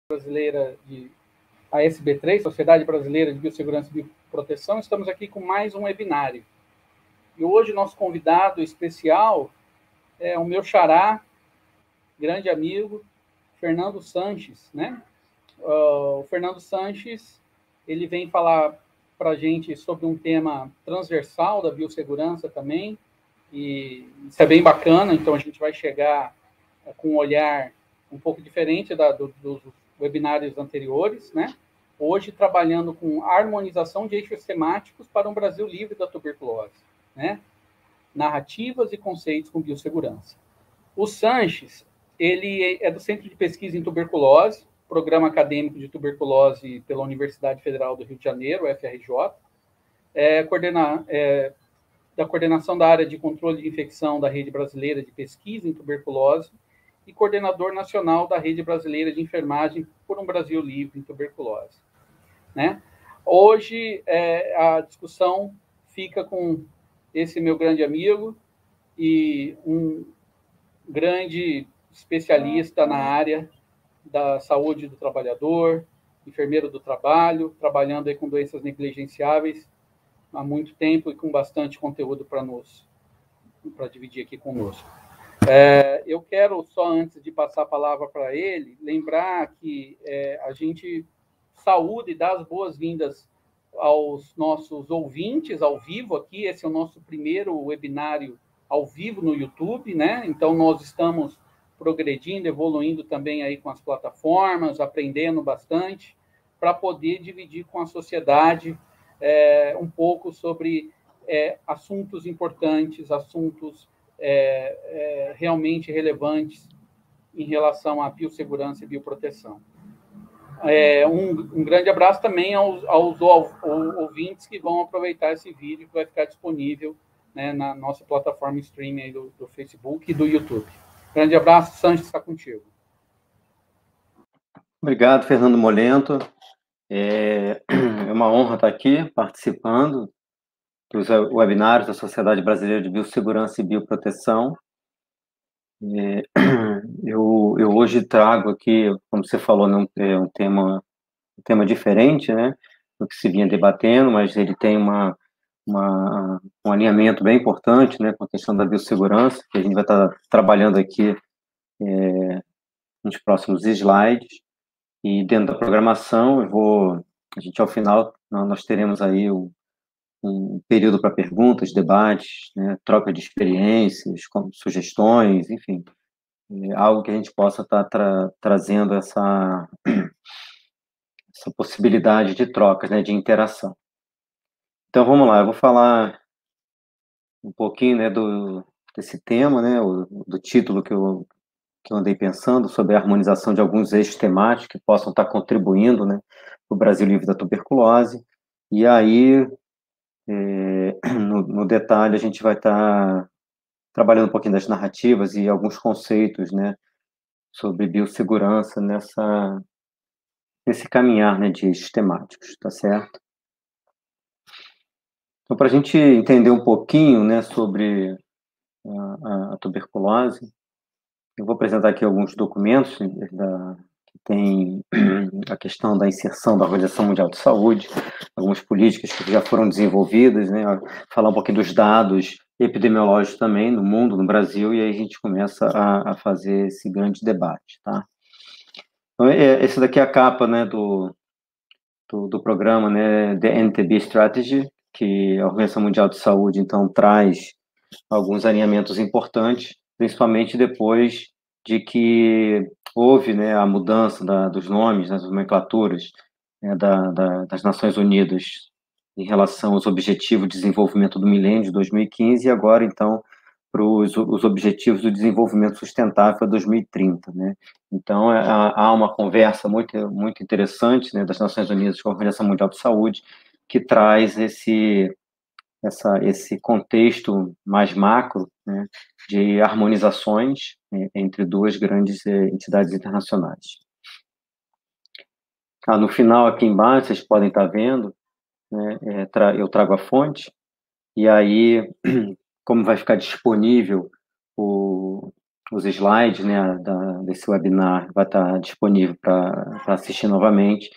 Brasileira de ASB3, Sociedade Brasileira de Biossegurança e Bioproteção, estamos aqui com mais um webinário. E hoje nosso convidado especial é o meu xará, grande amigo, Fernando Sanches, né? O Fernando Sanches, ele vem falar para a gente sobre um tema transversal da biossegurança também, e isso é bem bacana, então a gente vai chegar com um olhar um pouco diferente dos webinários anteriores, né? Hoje trabalhando com harmonização de eixos temáticos para um Brasil livre da tuberculose, né? Narrativas e conceitos com biossegurança. O Sanches, ele é do Centro de Pesquisa em Tuberculose, Programa Acadêmico de Tuberculose pela Universidade Federal do Rio de Janeiro, UFRJ, da coordenação da área de controle de infecção da Rede Brasileira de Pesquisa em Tuberculose e coordenador nacional da Rede Brasileira de Enfermagem por um Brasil livre em tuberculose, né? Hoje, a discussão fica com esse meu grande amigo e um grande especialista na área da saúde do trabalhador, enfermeiro do trabalho, trabalhando aí com doenças negligenciáveis há muito tempo e com bastante conteúdo para dividir aqui conosco. Eu quero, só antes de passar a palavra para ele, lembrar que a gente saúda e dá as boas-vindas aos nossos ouvintes ao vivo aqui. Esse é o nosso primeiro webinário ao vivo no YouTube, né? Então, nós estamos progredindo, evoluindo também aí com as plataformas, aprendendo bastante, para poder dividir com a sociedade um pouco sobre assuntos importantes, assuntos realmente relevantes em relação à biossegurança e bioproteção. Um grande abraço também aos ouvintes que vão aproveitar esse vídeo que vai ficar disponível, né, na nossa plataforma streaming aí do Facebook e do YouTube. Grande abraço, Sanches, está contigo. Obrigado, Fernando Molento. É uma honra estar aqui participando dos webinários da Sociedade Brasileira de Biossegurança e Bioproteção. Eu hoje trago aqui, como você falou, um tema diferente, né, do que se vinha debatendo, mas ele tem um alinhamento bem importante, né, com a questão da biossegurança, que a gente vai estar trabalhando aqui nos próximos slides. E dentro da programação, a gente ao final, nós teremos aí um período para perguntas, debates, né, troca de experiências, sugestões, enfim, algo que a gente possa estar trazendo essa possibilidade de trocas, né, de interação. Então, vamos lá, eu vou falar um pouquinho, né, desse tema, né, do título que eu andei pensando, sobre a harmonização de alguns eixos temáticos que possam estar contribuindo, né, para o Brasil livre da tuberculose. E aí, no detalhe, a gente vai estar trabalhando um pouquinho das narrativas e alguns conceitos, né, sobre biossegurança nesse caminhar, né, de eixos temáticos, tá certo? Então, para a gente entender um pouquinho, né, sobre a tuberculose, eu vou apresentar aqui alguns documentos que tem a questão da inserção da Organização Mundial de Saúde, algumas políticas que já foram desenvolvidas, né, falar um pouquinho dos dados epidemiológicos também no mundo, no Brasil, e aí a gente começa a fazer esse grande debate, tá? Então, esse daqui é a capa, né, do programa, né, The NTB Strategy, que a Organização Mundial de Saúde, então, traz alguns alinhamentos importantes, principalmente depois de que houve, né, a mudança dos nomes, das nomenclaturas, né, das Nações Unidas em relação aos Objetivos de Desenvolvimento do Milênio de 2015 e agora, então, para os Objetivos do Desenvolvimento Sustentável para 2030, né? Então, há uma conversa muito, muito interessante, né, das Nações Unidas com a Organização Mundial de Saúde, que traz esse contexto mais macro, né, de harmonizações, né, entre duas grandes entidades internacionais. No final, aqui embaixo, vocês podem estar vendo, né, eu trago a fonte, e aí, como vai ficar disponível os slides, né, desse webinar vai estar disponível para assistir novamente.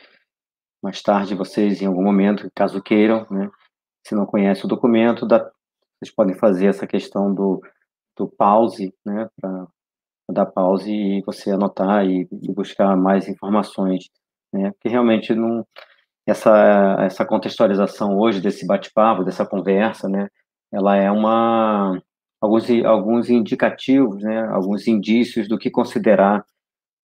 Mais tarde, vocês, em algum momento, caso queiram, né, se não conhece o documento, vocês podem fazer essa questão do pause, né, para dar pause e você anotar e buscar mais informações, né, porque realmente não essa contextualização hoje desse bate-papo, dessa conversa, né, ela é alguns indicativos, né, alguns indícios do que considerar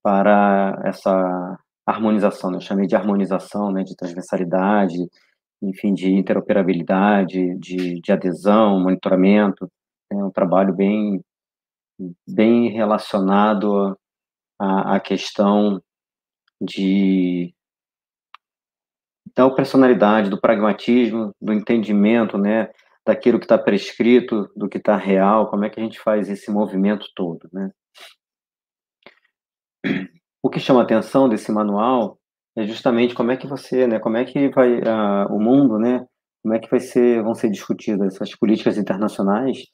para essa harmonização, né, eu chamei de harmonização, né, de transversalidade, enfim, de interoperabilidade, de adesão, monitoramento, é um trabalho bem relacionado à questão da operacionalidade, do pragmatismo, do entendimento, né, daquilo que está prescrito, do que está real, como é que a gente faz esse movimento todo, né? O que chama a atenção desse manual é justamente como é que você, né, como é que vai o mundo, né, como é que vão ser discutidas essas políticas internacionais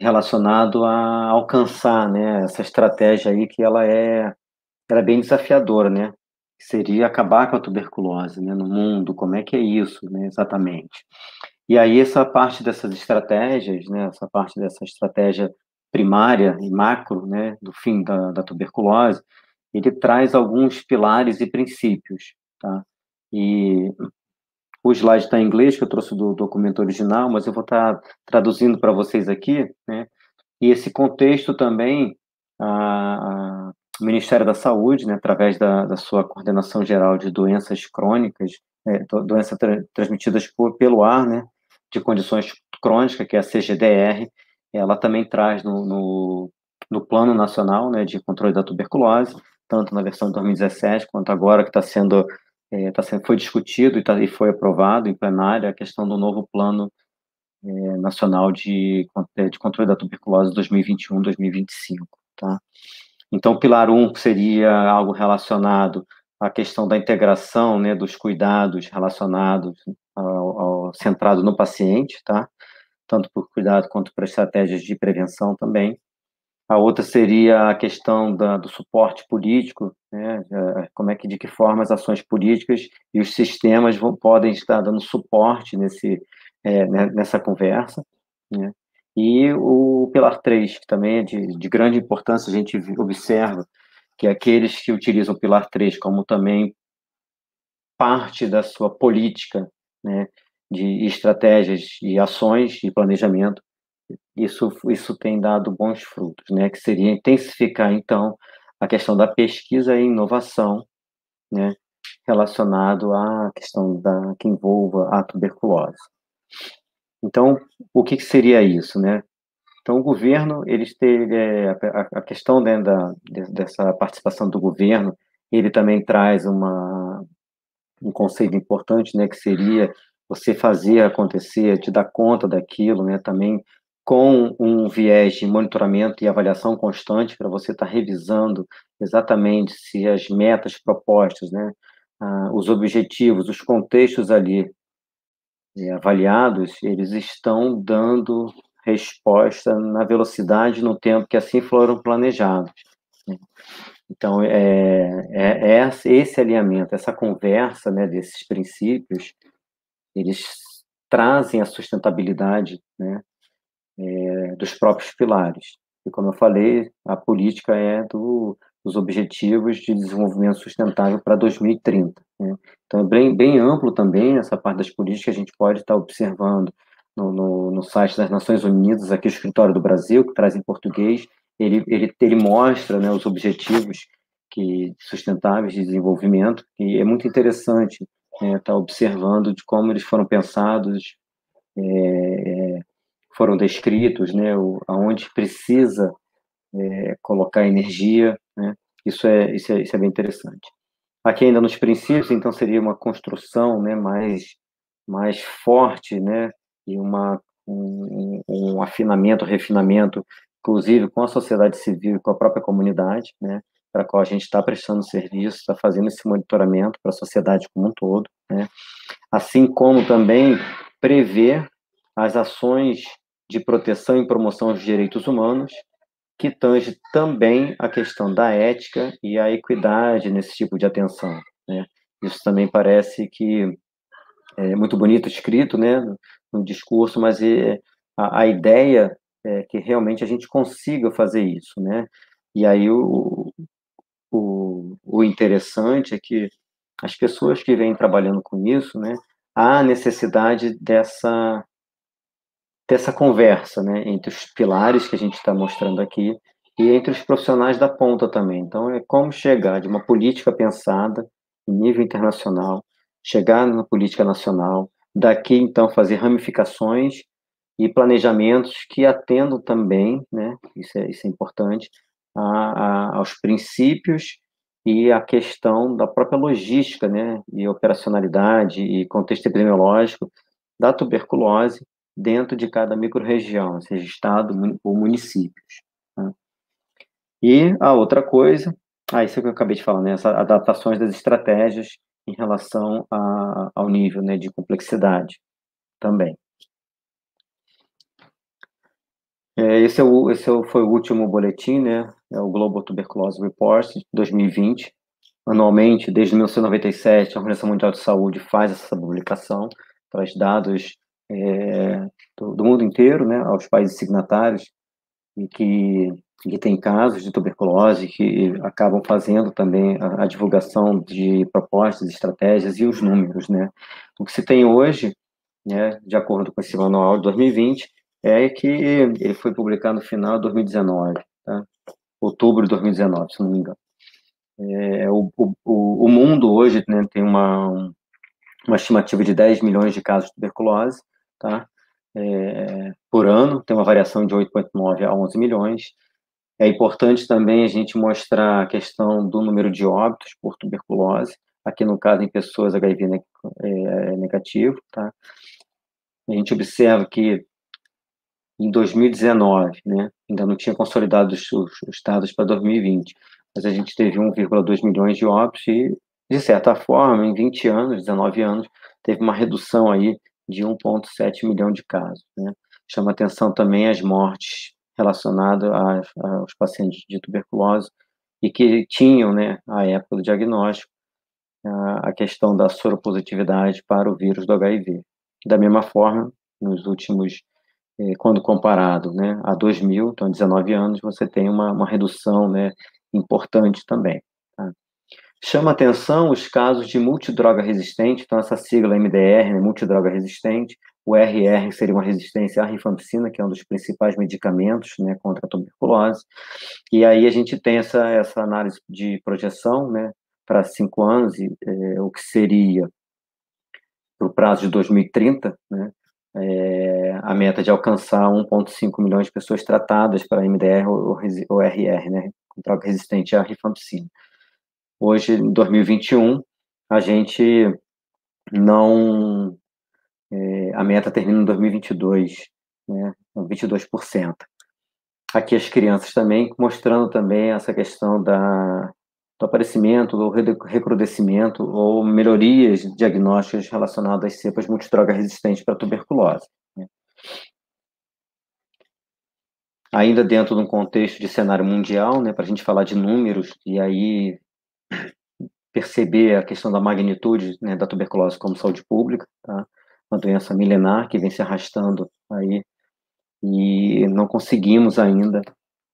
relacionado a alcançar, né, essa estratégia aí que ela é bem desafiadora, né? Seria acabar com a tuberculose, né, no mundo. Como é que é isso, né, exatamente? E aí essa parte dessas estratégias, né, essa parte dessa estratégia primária e macro, né, do fim da tuberculose, ele traz alguns pilares e princípios, tá? E o slide está em inglês, que eu trouxe do documento original, mas eu vou estar traduzindo para vocês aqui, né? E esse contexto também, o Ministério da Saúde, né, através da sua Coordenação Geral de Doenças Crônicas, doenças transmitidas pelo ar, né, de condições crônicas, que é a CGDR, ela também traz no Plano Nacional, né, de Controle da Tuberculose, tanto na versão de 2017 quanto agora, que foi discutido e foi aprovado em plenária a questão do novo Plano Nacional de Controle da Tuberculose 2021-2025, tá? Então, o pilar 1 seria algo relacionado à questão da integração, né, dos cuidados relacionados centrado no paciente, tá? Tanto por cuidado quanto por estratégias de prevenção também. A outra seria a questão do suporte político, né? De que forma as ações políticas e os sistemas podem estar dando suporte nessa conversa, né? E o pilar 3, que também é de grande importância, a gente observa que aqueles que utilizam o pilar 3 como também parte da sua política, né, de estratégias e ações e planejamento, isso tem dado bons frutos, né, que seria intensificar, então, a questão da pesquisa e inovação, né, relacionado à questão que envolva a tuberculose. Então, o que seria isso, né? Então, o governo, eles teve a questão, né, dessa participação do governo, ele também traz um conceito importante, né, que seria você fazer acontecer, te dar conta daquilo, né, também com um viés de monitoramento e avaliação constante para você estar revisando exatamente se as metas propostas, né, os objetivos, os contextos ali avaliados, eles estão dando resposta na velocidade e no tempo que assim foram planejados, né? Então, esse alinhamento, essa conversa, né, desses princípios, eles trazem a sustentabilidade, né, dos próprios pilares. E, como eu falei, a política dos Objetivos de Desenvolvimento Sustentável para 2030, né? Então, é bem amplo também essa parte das políticas que a gente pode estar observando no site das Nações Unidas, aqui o Escritório do Brasil, que traz em português, ele mostra, né, os objetivos sustentáveis de desenvolvimento, e é muito interessante, né, estar observando de como eles foram pensados, foram descritos, né, aonde precisa colocar energia, né, isso é bem interessante. Aqui ainda nos princípios, então, seria uma construção, né, mais forte, né, e um afinamento, refinamento, inclusive com a sociedade civil e com a própria comunidade, né, para a qual a gente está prestando serviço, está fazendo esse monitoramento para a sociedade como um todo, né, assim como também prever as ações de proteção e promoção dos direitos humanos, que tange também a questão da ética e a equidade nesse tipo de atenção, né? Isso também parece que é muito bonito escrito, né, no discurso, mas a ideia é que realmente a gente consiga fazer isso, né? E aí o interessante é que as pessoas que vêm trabalhando com isso, né, há necessidade dessa conversa, né, entre os pilares que a gente está mostrando aqui e entre os profissionais da ponta também. Então, é como chegar de uma política pensada em nível internacional, chegar na política nacional, daqui, então, fazer ramificações e planejamentos que atendam também, né, isso é importante, aos princípios e à questão da própria logística, né, e operacionalidade e contexto epidemiológico da tuberculose dentro de cada microrregião, seja estado ou municípios. Tá? E a outra coisa, isso que eu acabei de falar, né, essas adaptações das estratégias em relação ao nível, né, de complexidade também. Foi o último boletim, né? É o Global Tuberculosis Report 2020. Anualmente, desde 1997, a Organização Mundial de Saúde faz essa publicação, traz dados do mundo inteiro, né, aos países signatários e que tem casos de tuberculose, que acabam fazendo também a divulgação de propostas, estratégias e os números, né? O que se tem hoje, né, de acordo com esse manual de 2020, é que ele foi publicado no final de 2019, tá? Outubro de 2019, se não me engano. O mundo hoje, né, tem uma estimativa de 10 milhões de casos de tuberculose, tá? Por ano, tem uma variação de 8,9 a 11 milhões. É importante também a gente mostrar a questão do número de óbitos por tuberculose, aqui no caso em pessoas HIV negativo, tá? A gente observa que em 2019, né, ainda não tinha consolidado os dados para 2020, mas a gente teve 1,2 milhões de óbitos e, de certa forma, em 20 anos, 19 anos, teve uma redução aí de 1,7 milhão de casos, né? Chama atenção também as mortes relacionadas aos pacientes de tuberculose e que tinham, né, à época do diagnóstico, a questão da soropositividade para o vírus do HIV. Da mesma forma, nos últimos quando comparado, né, a 2000, então 19 anos, você tem uma redução, né, importante também. Tá? Chama atenção os casos de multidroga resistente, então essa sigla MDR, né, multidroga resistente, o RR seria uma resistência à rifampicina, que é um dos principais medicamentos, né, contra a tuberculose, e aí a gente tem essa análise de projeção, né, para 5 anos, o que seria para o prazo de 2030, né, a meta de alcançar 1,5 milhões de pessoas tratadas para MDR ou RR, né, com droga resistente à rifampicina. Hoje, em 2021, a gente não... a meta termina em 2022, né, 22%. Aqui as crianças também, mostrando também essa questão do aparecimento, do recrudescimento ou melhorias diagnósticas relacionadas às cepas multidroga resistentes para tuberculose. Né? Ainda dentro de um contexto de cenário mundial, né, para a gente falar de números e aí perceber a questão da magnitude, né, da tuberculose como saúde pública, tá? Uma doença milenar que vem se arrastando aí e não conseguimos ainda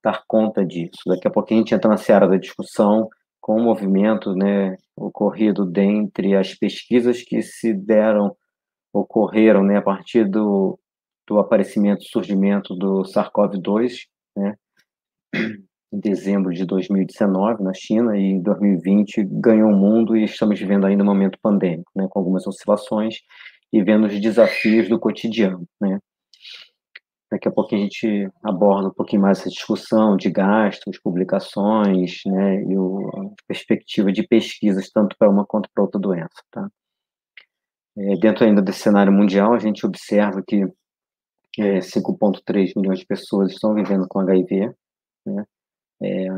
dar conta disso. Daqui a pouquinho a gente entra na seara da discussão com o movimento, né, ocorrido dentre as pesquisas que ocorreram, né, a partir do aparecimento, surgimento do SARS-CoV-2, né, em dezembro de 2019 na China e em 2020 ganhou o mundo e estamos vivendo ainda um momento pandêmico, né, com algumas oscilações e vendo os desafios do cotidiano, né. Daqui a pouco a gente aborda um pouquinho mais essa discussão de gastos, publicações, né, e a perspectiva de pesquisas tanto para uma quanto para outra doença, tá? Dentro ainda desse cenário mundial, a gente observa que 5,3 milhões de pessoas estão vivendo com HIV, né? É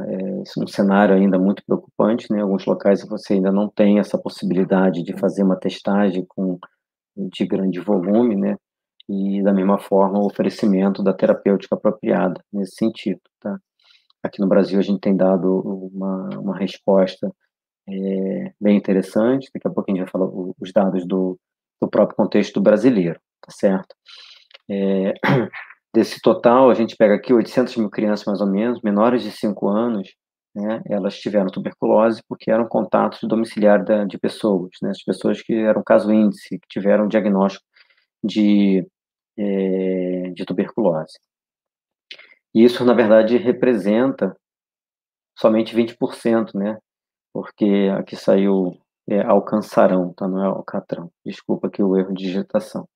um cenário ainda muito preocupante, né? Em alguns locais você ainda não tem essa possibilidade de fazer uma testagem de grande volume, né? E, da mesma forma, o oferecimento da terapêutica apropriada nesse sentido, tá? aqui no Brasil a gente tem dado uma resposta bem interessante. Daqui a pouco a gente vai falar os dados do próprio contexto brasileiro, tá certo? Desse total, a gente pega aqui 800 mil crianças, mais ou menos, menores de 5 anos, né, elas tiveram tuberculose porque eram contatos domiciliares de pessoas, né, as pessoas que eram caso índice, que tiveram diagnóstico de tuberculose. E isso, na verdade, representa somente 20%, né, porque aqui saiu alcançarão, tá, não é alcatrão. Desculpa aqui o erro de digitação.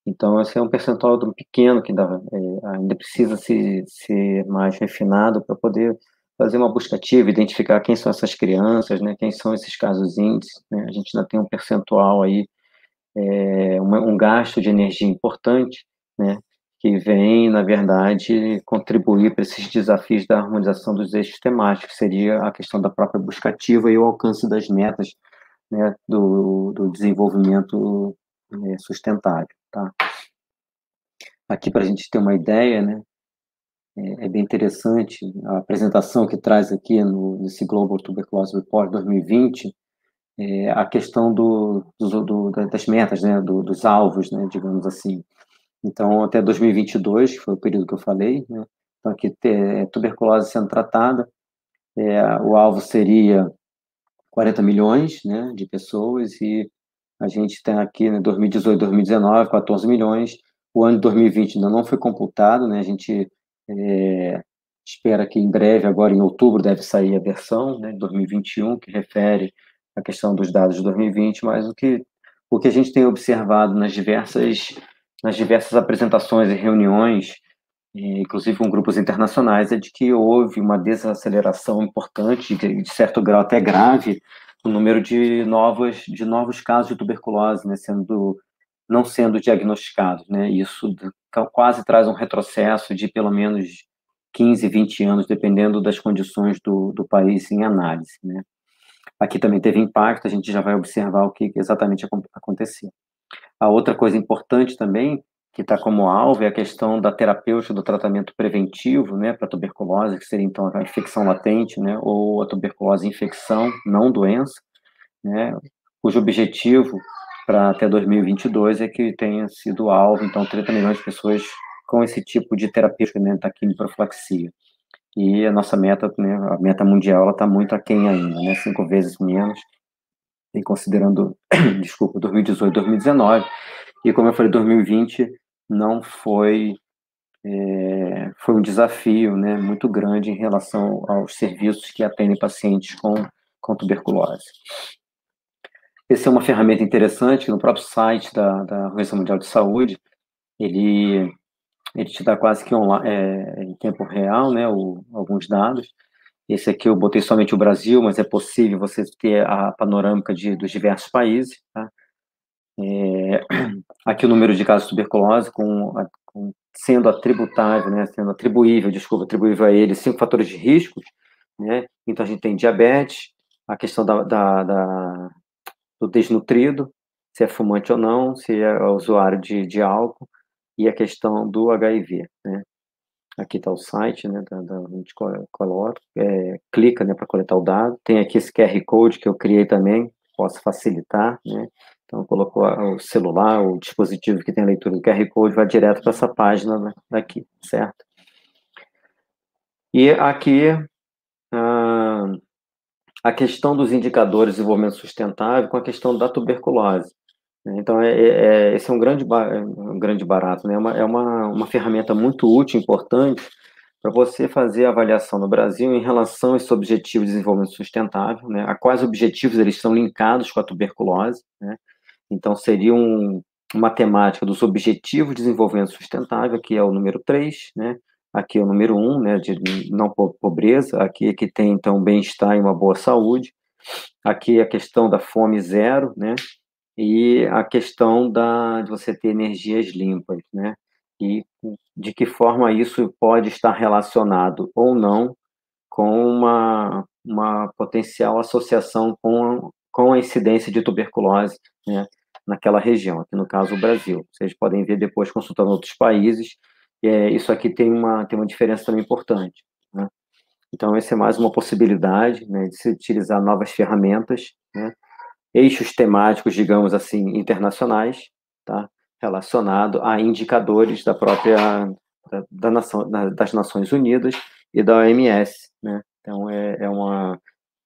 Então, esse é um percentual pequeno que ainda precisa ser mais refinado para poder fazer uma busca ativa, identificar quem são essas crianças, né, quem são esses casos índices, né, a gente ainda tem um percentual aí, um gasto de energia importante, né, que vem, na verdade, contribuir para esses desafios da harmonização dos eixos temáticos, que seria a questão da própria busca ativa e o alcance das metas, né, do desenvolvimento sustentável, tá? Aqui, para a gente ter uma ideia, né, é bem interessante a apresentação que traz aqui nesse Global Tuberculosis Report 2020, a questão das metas, né, dos alvos, né, digamos assim. Então, até 2022, que foi o período que eu falei, né, então aqui tuberculose sendo tratada, o alvo seria 40 milhões, né, de pessoas, e a gente tem aqui, em 2018, 2019, 14 milhões. O ano de 2020 ainda não foi computado, né? A gente espera que em breve, agora em outubro, deve sair a versão, né, de 2021, que refere a questão dos dados de 2020, mas o que a gente tem observado nas diversas apresentações e reuniões, inclusive com grupos internacionais, é de que houve uma desaceleração importante, de certo grau até grave, no número de novos casos de tuberculose, né, não sendo diagnosticados, né? Isso quase traz um retrocesso de pelo menos 15, 20 anos, dependendo das condições do país em análise, né? Aqui também teve impacto, a gente já vai observar o que exatamente aconteceu. A outra coisa importante também, que está como alvo, é a questão da terapêutica do tratamento preventivo, né, para tuberculose, que seria então a infecção latente, né, ou a tuberculose infecção, não doença, né, cujo objetivo para até 2022 é que tenha sido alvo, então, 30 milhões de pessoas com esse tipo de terapêutica, né, da quimioprofilaxia. E a nossa meta, né, a meta mundial, ela está muito aquém ainda, né, 5 vezes menos, e considerando, desculpa, 2018, 2019, e como eu falei, 2020 não foi um desafio, né, muito grande em relação aos serviços que atendem pacientes com tuberculose. Essa é uma ferramenta interessante, que no próprio site da Organização Mundial de Saúde, ele te dá quase que em tempo real, né, alguns dados. Esse aqui eu botei somente o Brasil, mas é possível você ter a panorâmica dos diversos países, tá? Aqui o número de casos de tuberculose sendo atribuível a ele 5 fatores de risco, né? Então a gente tem diabetes, a questão do desnutrido, se é fumante ou não, se é usuário de álcool, e a questão do HIV, né? Aqui está o site, né, a gente coloca, clica, né, para coletar o dado. Tem aqui esse QR Code que eu criei também, posso facilitar, né? Então, colocou o celular, o dispositivo que tem a leitura do QR Code, vai direto para essa página daqui, certo? E aqui, a questão dos indicadores de desenvolvimento sustentável com a questão da tuberculose. Então, esse é um grande barato, né? É uma ferramenta muito útil, importante, para você fazer a avaliação no Brasil em relação a esses objetivos de desenvolvimento sustentável, né? A quais objetivos eles estão linkados com a tuberculose, né? Então, seria uma temática dos objetivos de desenvolvimento sustentável, que é o número 3, né? Aqui é o número 1, né, de não pobreza, aqui é que tem, então, bem-estar e uma boa saúde. Aqui é a questão da fome zero, né? E a questão de você ter energias limpas, né? E de que forma isso pode estar relacionado ou não com uma potencial associação com a incidência de tuberculose, né, naquela região, aqui no caso o Brasil. Vocês podem ver depois, consultando outros países, isso aqui tem uma diferença também importante, né? Então, essa é mais uma possibilidade, né, de se utilizar novas ferramentas, né, eixos temáticos, digamos assim, internacionais, tá, relacionado a indicadores da própria das Nações Unidas e da OMS, né? Então,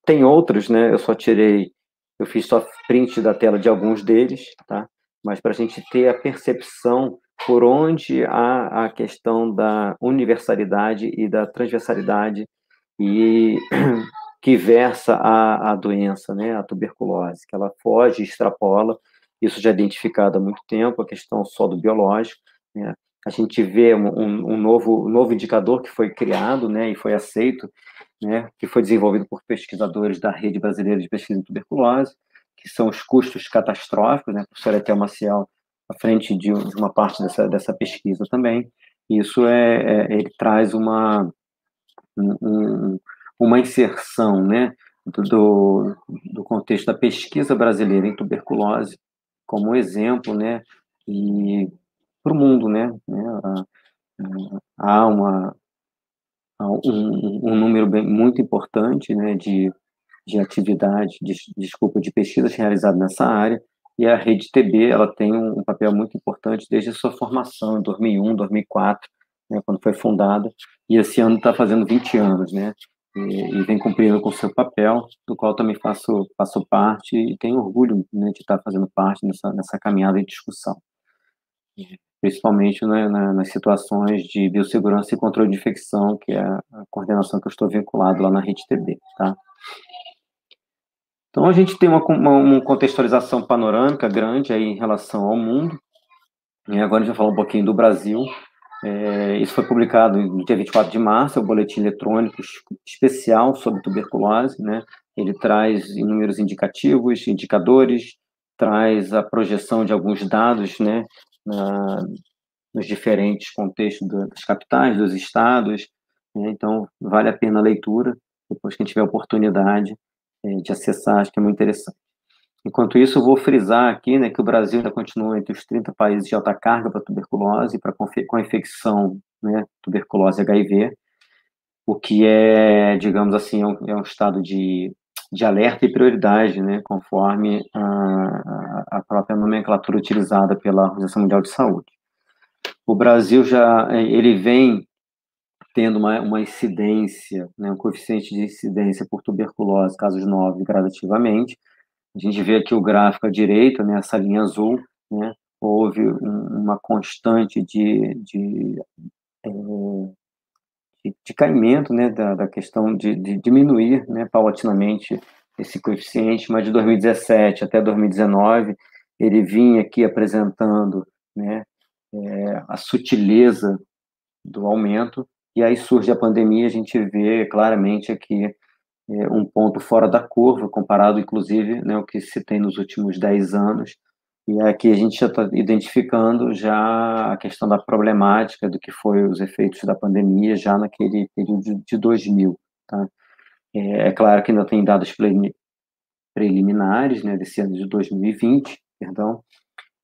tem outros, né? Eu fiz só print da tela de alguns deles, tá? Mas para a gente ter a percepção por onde há a questão da universalidade e da transversalidade e que versa a doença, né, a tuberculose, que ela foge, extrapola, isso já é identificado há muito tempo, a questão só do biológico, né, a gente vê um novo indicador que foi criado, né, e foi aceito, né, que foi desenvolvido por pesquisadores da Rede Brasileira de Pesquisa em Tuberculose, que são os custos catastróficos, né, a professora Etel Maciel, à frente de uma parte dessa pesquisa também, isso ele traz um, uma inserção, né, do contexto da pesquisa brasileira em tuberculose como exemplo, né, e para o mundo, né, há um número muito importante, né, de atividade, de pesquisas realizadas nessa área, e a Rede TB, ela tem um papel muito importante desde a sua formação, em 2001, 2004, né, quando foi fundada, e esse ano está fazendo 20 anos, né, e vem cumprindo com o seu papel, do qual também faço parte, e tenho orgulho, né, de estar fazendo parte nessa caminhada de discussão, principalmente, né, nas situações de biossegurança e controle de infecção, que é a coordenação que eu estou vinculado lá na Rede TB, tá? Então, a gente tem uma contextualização panorâmica grande aí em relação ao mundo. E agora a gente vai falar um pouquinho do Brasil. Isso foi publicado no dia 24 de março, é o boletim eletrônico especial sobre tuberculose, né? Ele traz inúmeros indicativos, indicadores, traz a projeção de alguns dados, né? Nos diferentes contextos das capitais, dos estados, né? Então, vale a pena a leitura, depois que a gente tiver a oportunidade de acessar, acho que é muito interessante. Enquanto isso, eu vou frisar aqui, né, que o Brasil ainda continua entre os 30 países de alta carga para tuberculose, com a infecção, né, tuberculose HIV, o que é, digamos assim, é um estado de alerta e prioridade, né, conforme a própria nomenclatura utilizada pela Organização Mundial de Saúde. O Brasil ele vem tendo uma incidência, né, um coeficiente de incidência por tuberculose, casos novos, gradativamente. A gente vê aqui o gráfico à direita, né, essa linha azul, né, houve uma constante de caimento, né, da questão de diminuir, né, paulatinamente esse coeficiente, mas de 2017 até 2019 ele vinha aqui apresentando, né, a sutileza do aumento, e aí surge a pandemia, a gente vê claramente aqui um ponto fora da curva, comparado, inclusive, né, o que se tem nos últimos 10 anos, e aqui a gente já está identificando já a questão da problemática do que foi os efeitos da pandemia já naquele período de 2000, tá? É claro que ainda tem dados preliminares, né, desse ano de 2020, perdão,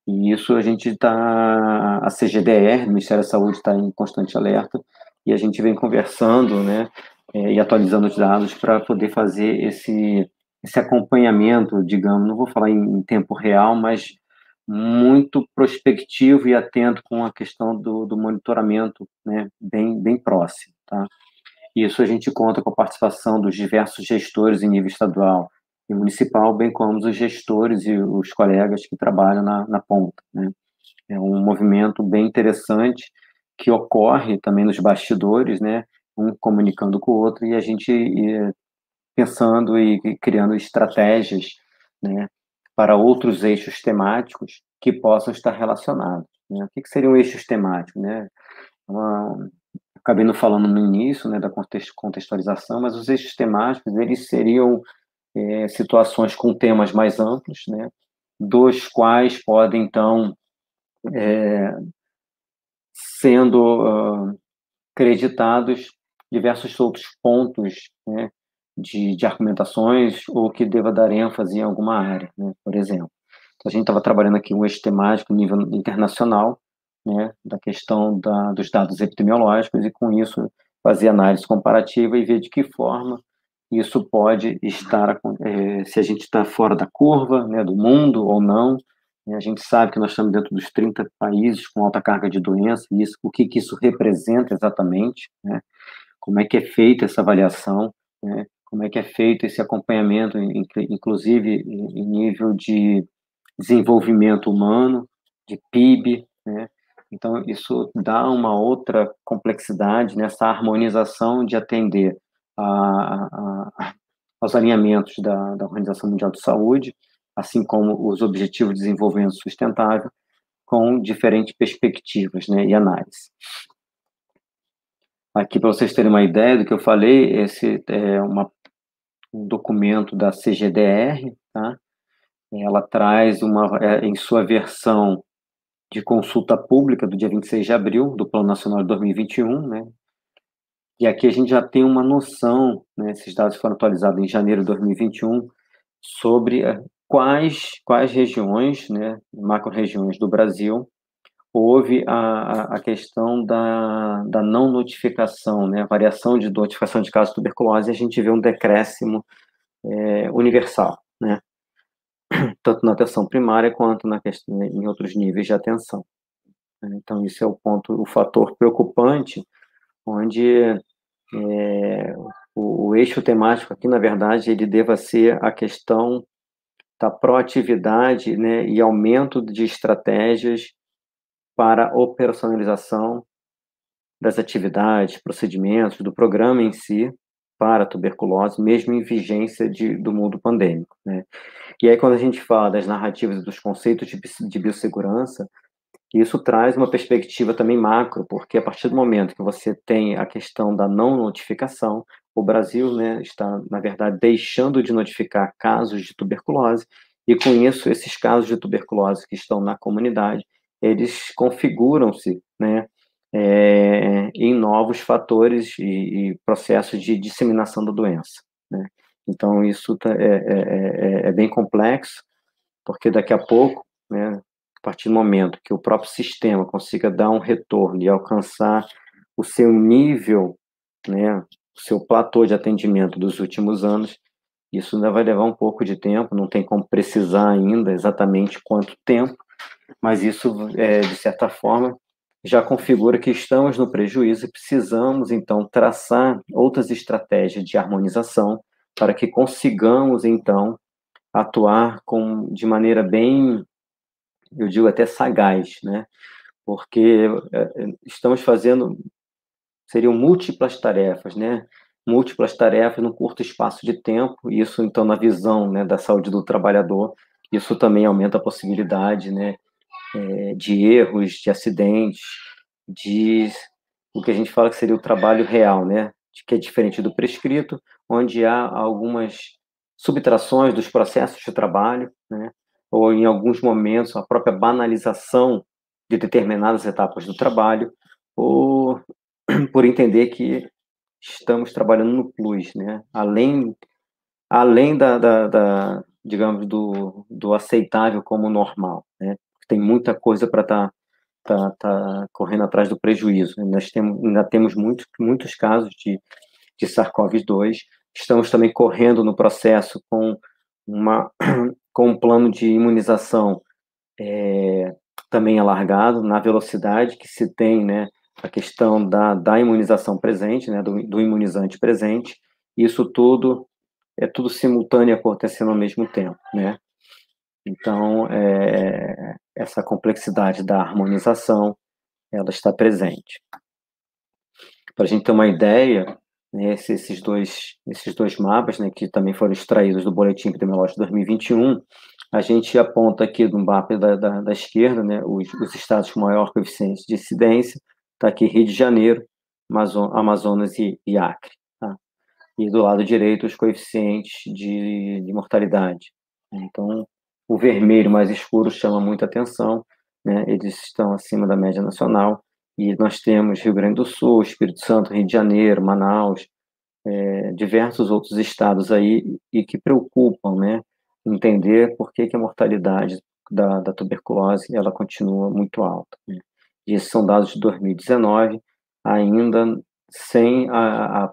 e isso a CGDR, o Ministério da Saúde, está em constante alerta, e a gente vem conversando, né, e atualizando os dados para poder fazer esse acompanhamento, digamos, não vou falar em tempo real, mas muito prospectivo e atento com a questão do monitoramento, né, bem próximo, tá? Isso a gente conta com a participação dos diversos gestores em nível estadual e municipal, bem como os gestores e os colegas que trabalham na ponta, né? É um movimento bem interessante que ocorre também nos bastidores, né? Um comunicando com o outro e a gente pensando e criando estratégias, né? Para outros eixos temáticos que possam estar relacionados, né? O que seriam eixos temáticos, né? Acabei não falando no início, né, da contextualização, mas os eixos temáticos, eles seriam situações com temas mais amplos, né, dos quais podem, então, sendo creditados diversos outros pontos, né, de argumentações ou que deva dar ênfase em alguma área, né, por exemplo. Então, a gente estava trabalhando aqui um eixo temático no nível internacional, né, da questão dos dados epidemiológicos, e com isso fazer análise comparativa e ver de que forma isso pode estar, se a gente está fora da curva, né, do mundo ou não. A gente sabe que nós estamos dentro dos 30 países com alta carga de doença, e isso, o que isso representa exatamente, né? Como é que é feita essa avaliação, né? Como é que é feito esse acompanhamento, inclusive em nível de desenvolvimento humano, de PIB, né? Então, isso dá uma outra complexidade nessa harmonização de atender aos alinhamentos da Organização Mundial de Saúde, assim como os Objetivos de Desenvolvimento Sustentável, com diferentes perspectivas, né, e análise. Aqui, para vocês terem uma ideia do que eu falei, esse é um documento da CGDR, tá? Ela traz em sua versão de consulta pública do dia 26 de abril, do Plano Nacional de 2021, né? E aqui a gente já tem uma noção, né? Esses dados foram atualizados em janeiro de 2021, sobre quais regiões, né, macro-regiões do Brasil, houve a questão da não notificação, né, a variação de notificação de casos de tuberculose, e a gente vê um decréscimo universal, né, tanto na atenção primária quanto em outros níveis de atenção. Então, isso é o fator preocupante, onde o eixo temático aqui, na verdade, ele deva ser a questão da proatividade, né, e aumento de estratégias para operacionalização das atividades, procedimentos, do programa em si, para a tuberculose, mesmo em vigência do mundo pandêmico, né? E aí, quando a gente fala das narrativas e dos conceitos de biossegurança, isso traz uma perspectiva também macro, porque a partir do momento que você tem a questão da não notificação, o Brasil, né, está, na verdade, deixando de notificar casos de tuberculose, e com isso, esses casos de tuberculose que estão na comunidade, eles configuram-se, né, em novos fatores e processos de disseminação da doença, né? Então, isso é bem complexo, porque daqui a pouco, né, a partir do momento que o próprio sistema consiga dar um retorno e alcançar o seu nível, né, o seu platô de atendimento dos últimos anos, isso ainda vai levar um pouco de tempo, não tem como precisar ainda exatamente quanto tempo, mas isso, de certa forma, já configura que estamos no prejuízo e precisamos, então, traçar outras estratégias de harmonização para que consigamos, então, atuar de maneira bem, eu digo até sagaz, né? Porque estamos fazendo, seriam múltiplas tarefas, né? Múltiplas tarefas num curto espaço de tempo, e isso, então, na visão, né, da saúde do trabalhador, isso também aumenta a possibilidade, né, de erros, de acidentes, de o que a gente fala que seria o trabalho real, né? Que é diferente do prescrito, onde há algumas subtrações dos processos de trabalho, né? Ou em alguns momentos a própria banalização de determinadas etapas do trabalho, ou por entender que estamos trabalhando no plus, né? Além digamos, do aceitável como normal, né? Tem muita coisa para tá correndo atrás do prejuízo. Ainda temos muitos casos de SARS-CoV-2. Estamos também correndo no processo com um plano de imunização também alargado, na velocidade que se tem, né, a questão da imunização presente, né, do imunizante presente. Isso tudo é tudo simultâneo acontecendo ao mesmo tempo, né? Então, essa complexidade da harmonização, ela está presente. Para a gente ter uma ideia, né, esses dois mapas, né, que também foram extraídos do Boletim Epidemiológico de 2021, a gente aponta aqui no mapa da esquerda, né, os estados com maior coeficiente de incidência, está aqui Rio de Janeiro, Amazonas e Acre. Tá? E do lado direito, os coeficientes de mortalidade. Então, o vermelho mais escuro chama muita atenção, né? Eles estão acima da média nacional, e nós temos Rio Grande do Sul, Espírito Santo, Rio de Janeiro, Manaus, diversos outros estados aí, e que preocupam, né? Entender por que a mortalidade da tuberculose ela continua muito alta, né? E esses são dados de 2019, ainda sem a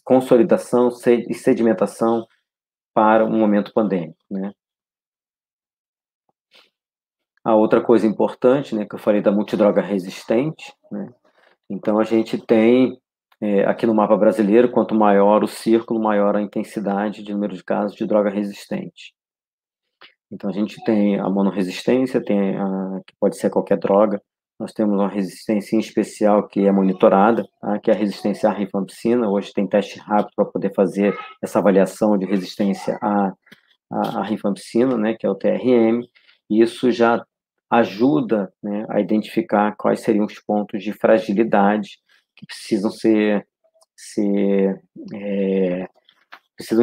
consolidação e sedimentação para um momento pandêmico, né? A outra coisa importante, né, que eu falei da multidroga resistente, né? Então, a gente tem, aqui no mapa brasileiro, quanto maior o círculo, maior a intensidade de número de casos de droga resistente. Então, a gente tem a monorresistência, que pode ser qualquer droga. Nós temos uma resistência em especial que é monitorada, tá? Que é a resistência à rifampicina. Hoje tem teste rápido para poder fazer essa avaliação de resistência à rifampicina, né, que é o TRM. E isso já ajuda, né, a identificar quais seriam os pontos de fragilidade que precisam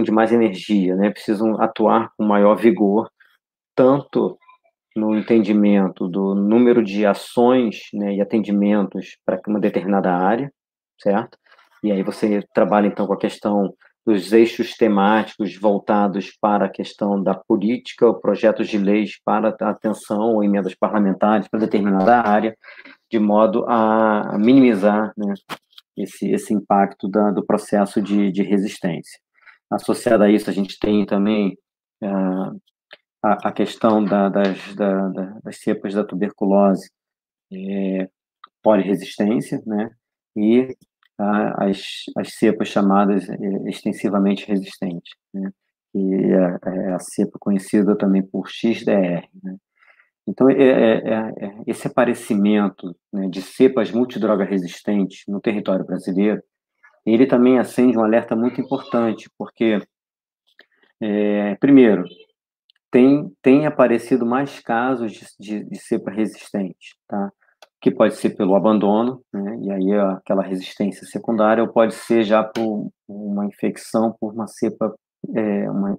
de mais energia, né, precisam atuar com maior vigor, tanto no entendimento do número de ações, né, e atendimentos para uma determinada área, certo? E aí você trabalha, então, com a questão dos eixos temáticos voltados para a questão da política, ou projetos de leis para a atenção ou emendas parlamentares para determinada área, de modo a minimizar, né, esse impacto do processo de resistência. Associado a isso, a gente tem também a questão das cepas da tuberculose, poliresistência, né? E as cepas chamadas extensivamente resistentes, né? Que é a cepa conhecida também por XDR, né? Então, esse aparecimento, né, de cepas multidroga resistentes no território brasileiro, ele também acende um alerta muito importante, porque, primeiro, tem aparecido mais casos de cepa resistente, tá? Que pode ser pelo abandono, né? E aí aquela resistência secundária, ou pode ser já por uma infecção por uma cepa,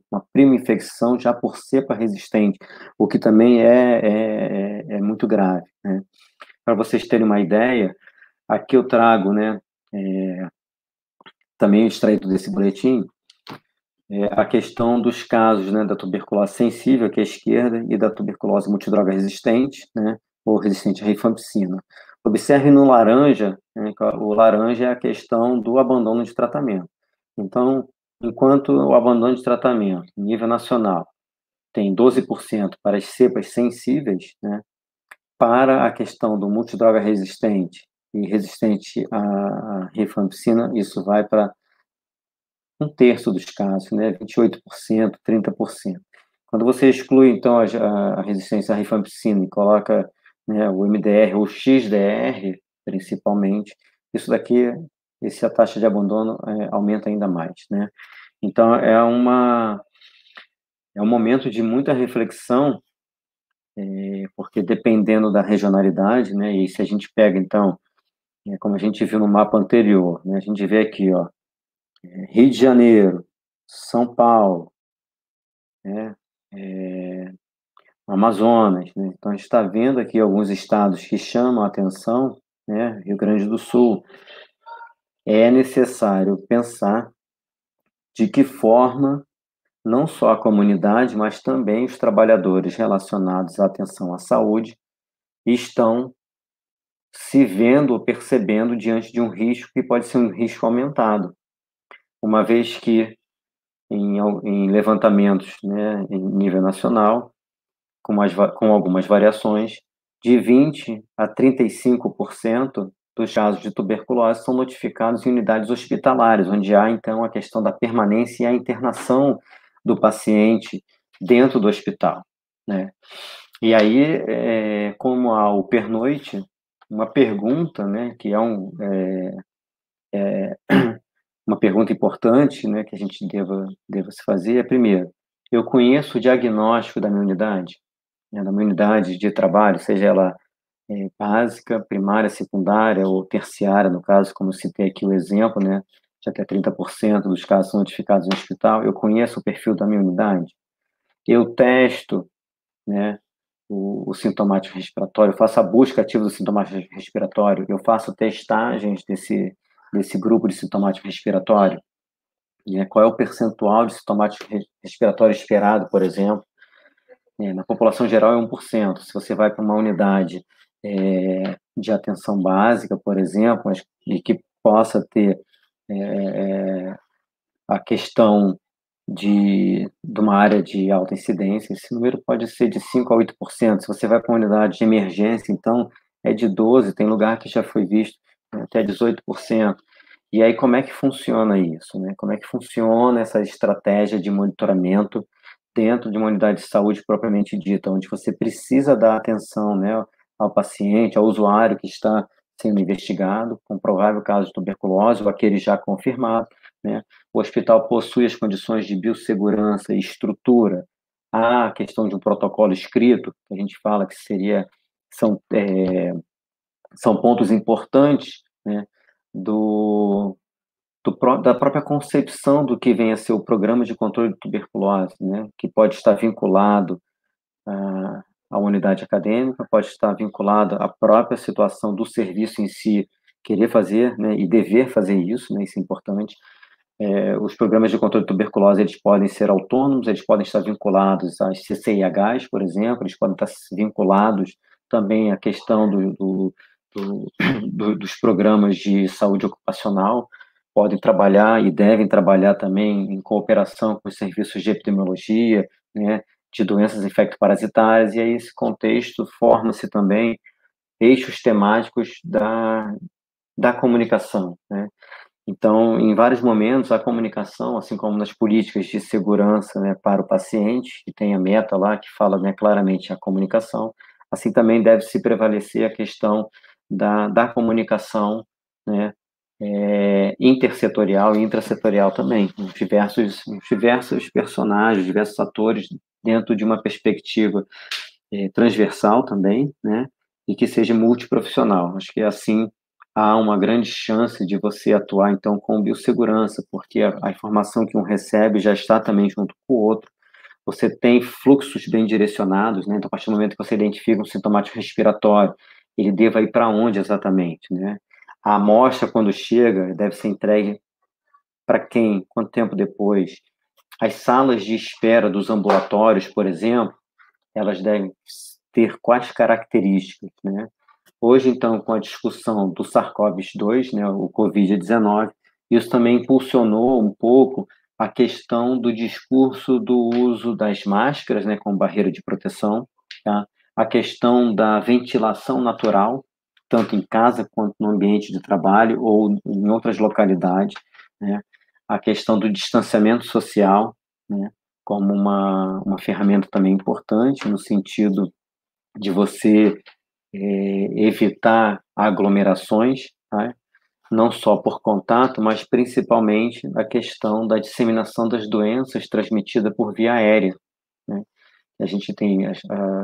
uma prima infecção já por cepa resistente, o que também é muito grave, né? Para vocês terem uma ideia, aqui eu trago, né, também extraído desse boletim, a questão dos casos, né, da tuberculose sensível, que é a esquerda, e da tuberculose multidroga resistente, né, ou resistente à rifampicina. Observe no laranja, né, o laranja é a questão do abandono de tratamento. Então, enquanto o abandono de tratamento, nível nacional, tem 12% para as cepas sensíveis, né, para a questão do multidroga resistente e resistente à rifampicina, isso vai para um terço dos casos, né, 28%, 30%. Quando você exclui, então, a resistência à rifampicina e coloca, né, o MDR ou XDR, principalmente, isso daqui, essa taxa de abandono aumenta ainda mais, né? Então, é um momento de muita reflexão, porque dependendo da regionalidade, né, e se a gente pega, então, como a gente viu no mapa anterior, né, a gente vê aqui, ó, Rio de Janeiro, São Paulo, né, Amazonas, né? Então, a gente está vendo aqui alguns estados que chamam a atenção, né? Rio Grande do Sul. É necessário pensar de que forma não só a comunidade, mas também os trabalhadores relacionados à atenção à saúde estão se vendo ou percebendo diante de um risco que pode ser um risco aumentado, uma vez que em levantamentos, né, em nível nacional, com algumas variações, de 20% a 35% dos casos de tuberculose são notificados em unidades hospitalares, onde há, então, a questão da permanência e a internação do paciente dentro do hospital, né? E aí, como há o pernoite, uma pergunta, né, que é uma pergunta importante, né, que a gente deva se fazer é, primeiro, eu conheço o diagnóstico da minha unidade? Né, da minha unidade de trabalho, seja ela básica, primária, secundária ou terciária, no caso, como citei aqui o exemplo, né, já que 30% dos casos são notificados no hospital, eu conheço o perfil da minha unidade, eu testo, né, o sintomático respiratório, eu faço a busca ativa do sintomático respiratório, eu faço testagens desse grupo de sintomático respiratório, né, qual é o percentual de sintomático respiratório esperado, por exemplo. Na população geral é 1%. Se você vai para uma unidade de atenção básica, por exemplo, e que possa ter a questão de uma área de alta incidência. Esse número pode ser de 5% a 8%. Se você vai para uma unidade de emergência, então, é de 12%, tem lugar que já foi visto até 18%. E aí, como é que funciona isso, né? Como é que funciona essa estratégia de monitoramento dentro de uma unidade de saúde propriamente dita, onde você precisa dar atenção, né, ao paciente, ao usuário que está sendo investigado, com provável caso de tuberculose ou aquele já confirmado, né? O hospital possui as condições de biossegurança e estrutura, a questão de um protocolo escrito, que a gente fala que são, são pontos importantes, né, da própria concepção do que vem a ser o programa de controle de tuberculose, né, que pode estar vinculado à unidade acadêmica, pode estar vinculado à própria situação do serviço em si, querer fazer, né, e dever fazer isso, né, isso é importante. Os programas de controle de tuberculose, eles podem ser autônomos, eles podem estar vinculados às CCIHs, por exemplo, eles podem estar vinculados também à questão dos programas de saúde ocupacional, podem trabalhar e devem trabalhar também em cooperação com os serviços de epidemiologia, né, de doenças infectoparasitárias, e aí esse contexto forma-se também eixos temáticos da comunicação, né? Então, em vários momentos, a comunicação, assim como nas políticas de segurança, né, para o paciente, que tem a meta lá, que fala, né, claramente a comunicação, assim também deve se prevalecer a questão da comunicação, né, intersetorial e intrasetorial também, diversos personagens, diversos atores dentro de uma perspectiva transversal também, né, e que seja multiprofissional. Acho que assim há uma grande chance de você atuar, então, com biossegurança, porque a informação que um recebe já está também junto com o outro. Você tem fluxos bem direcionados, né? Então, a partir do momento que você identifica um sintomático respiratório, ele deva ir para onde exatamente, né? A amostra, quando chega, deve ser entregue para quem? Quanto tempo depois? As salas de espera dos ambulatórios, por exemplo, elas devem ter quais características, né? Hoje, então, com a discussão do SARS-CoV-2, né, o Covid-19, isso também impulsionou um pouco a questão do discurso do uso das máscaras, né, como barreira de proteção, tá? A questão da ventilação natural, tanto em casa quanto no ambiente de trabalho ou em outras localidades, né? A questão do distanciamento social, né, como uma ferramenta também importante no sentido de você evitar aglomerações, tá? Não só por contato, mas principalmente a questão da disseminação das doenças transmitidas por via aérea, né? A gente tem a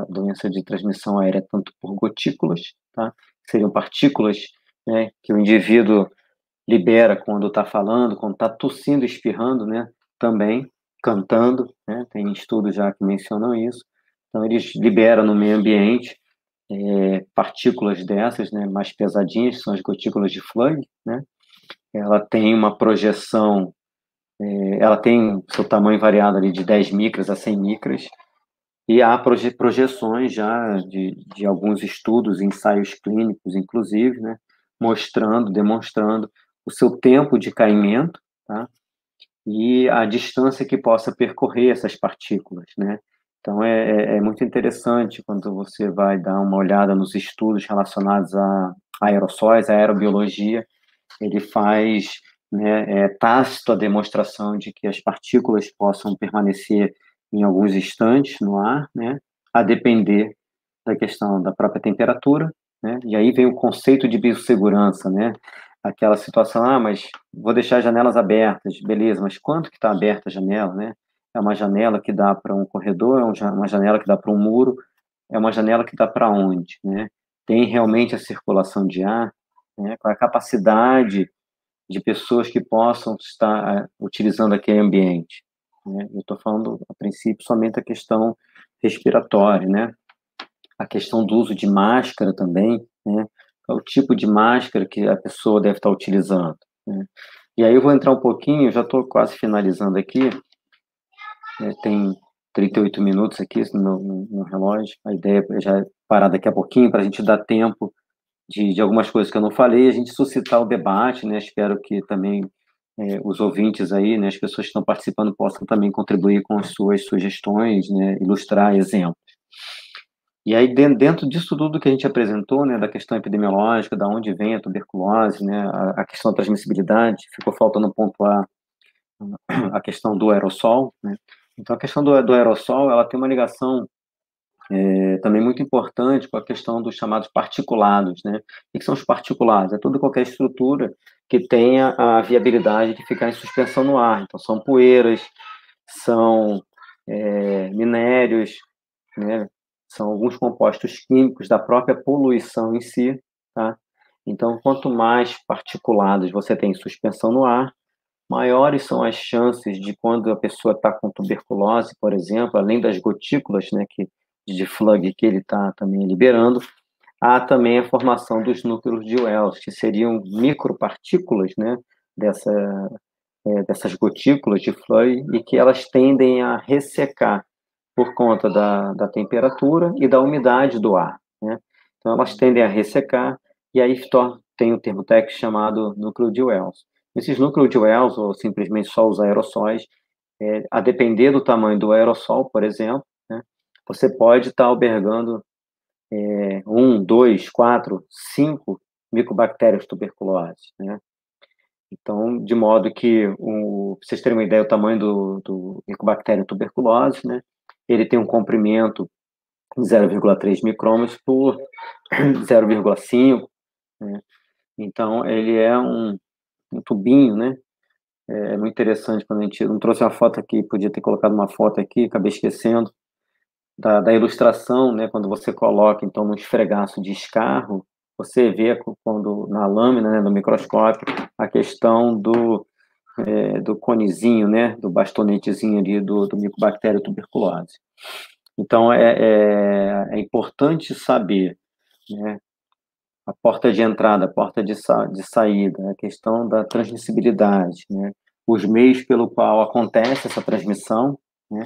doença de transmissão aérea tanto por gotículas, tá? Que seriam partículas, né, que o indivíduo libera quando está falando, quando está tossindo, espirrando, né? Também cantando, né? Tem estudos já que mencionam isso. Então, eles liberam no meio ambiente partículas dessas, né, mais pesadinhas, são as gotículas de Flug, né? Ela tem uma projeção, ela tem seu tamanho variado ali de 10 micras a 100 micras, e há projeções já de alguns estudos, ensaios clínicos, inclusive, né, demonstrando o seu tempo de caimento, tá? E a distância que possa percorrer essas partículas, né? Então, é muito interessante quando você vai dar uma olhada nos estudos relacionados a aerossóis, a aerobiologia, ele faz, né, tácito a demonstração de que as partículas possam permanecer em alguns instantes no ar, né, a depender da questão da própria temperatura, né, e aí vem o conceito de biossegurança, né, aquela situação, mas vou deixar as janelas abertas, beleza, mas quanto que está aberta a janela, né? É uma janela que dá para um corredor, é uma janela que dá para um muro, é uma janela que dá para onde, né? Tem realmente a circulação de ar, né? Qual é a capacidade de pessoas que possam estar utilizando aquele ambiente, né? Eu estou falando, a princípio, somente a questão respiratória, né? A questão do uso de máscara também, né? Qual é o tipo de máscara que a pessoa deve estar utilizando, né? E aí eu vou entrar um pouquinho, já estou quase finalizando aqui, né? 38 minutos aqui no relógio. A ideia é já parar daqui a pouquinho para a gente dar tempo de algumas coisas que eu não falei, a gente suscitar o debate, né? Espero que também os ouvintes aí, né, as pessoas que estão participando possam também contribuir com as suas sugestões, né, ilustrar exemplos. E aí, dentro disso tudo que a gente apresentou, né, da questão epidemiológica, da onde vem a tuberculose, né, a questão da transmissibilidade, ficou faltando pontuar a questão do aerossol, né? Então, a questão do aerossol, ela tem uma ligação também muito importante com a questão dos chamados particulados, né? O que são os particulados? É toda qualquer estrutura que tenha a viabilidade de ficar em suspensão no ar. Então, são poeiras, são minérios, né? São alguns compostos químicos da própria poluição em si, tá? Então, quanto mais particulados você tem em suspensão no ar, maiores são as chances de quando a pessoa está com tuberculose, por exemplo, além das gotículas, né, de Flug que ele está também liberando, há também a formação dos núcleos de Wells, que seriam micropartículas, né, dessas gotículas de Flug e que elas tendem a ressecar por conta da temperatura e da umidade do ar, né? Então, elas tendem a ressecar e aí tem o termo técnico chamado núcleo de Wells. Esses núcleos de Wells, ou simplesmente só os aerossóis, a depender do tamanho do aerossol, por exemplo, né, você pode estar albergando 2, 4, 5 micobactérias tuberculose, né? Então, de modo que, para vocês terem uma ideia, o tamanho do Mycobacterium tuberculose, né? Ele tem um comprimento de 0,3 micrômetros por 0,5, né? Então, ele é um tubinho, né? É muito interessante quando a gente... Não trouxe uma foto aqui, podia ter colocado uma foto aqui, acabei esquecendo, da ilustração, né? Quando você coloca, então, no esfregaço de escarro, você vê quando, na lâmina, né, do microscópio, a questão do conezinho, né, do bastonetezinho ali do Mycobacterium tuberculose. Então, é importante saber, né, a porta de entrada, a porta de saída, a questão da transmissibilidade, né, os meios pelo qual acontece essa transmissão, né,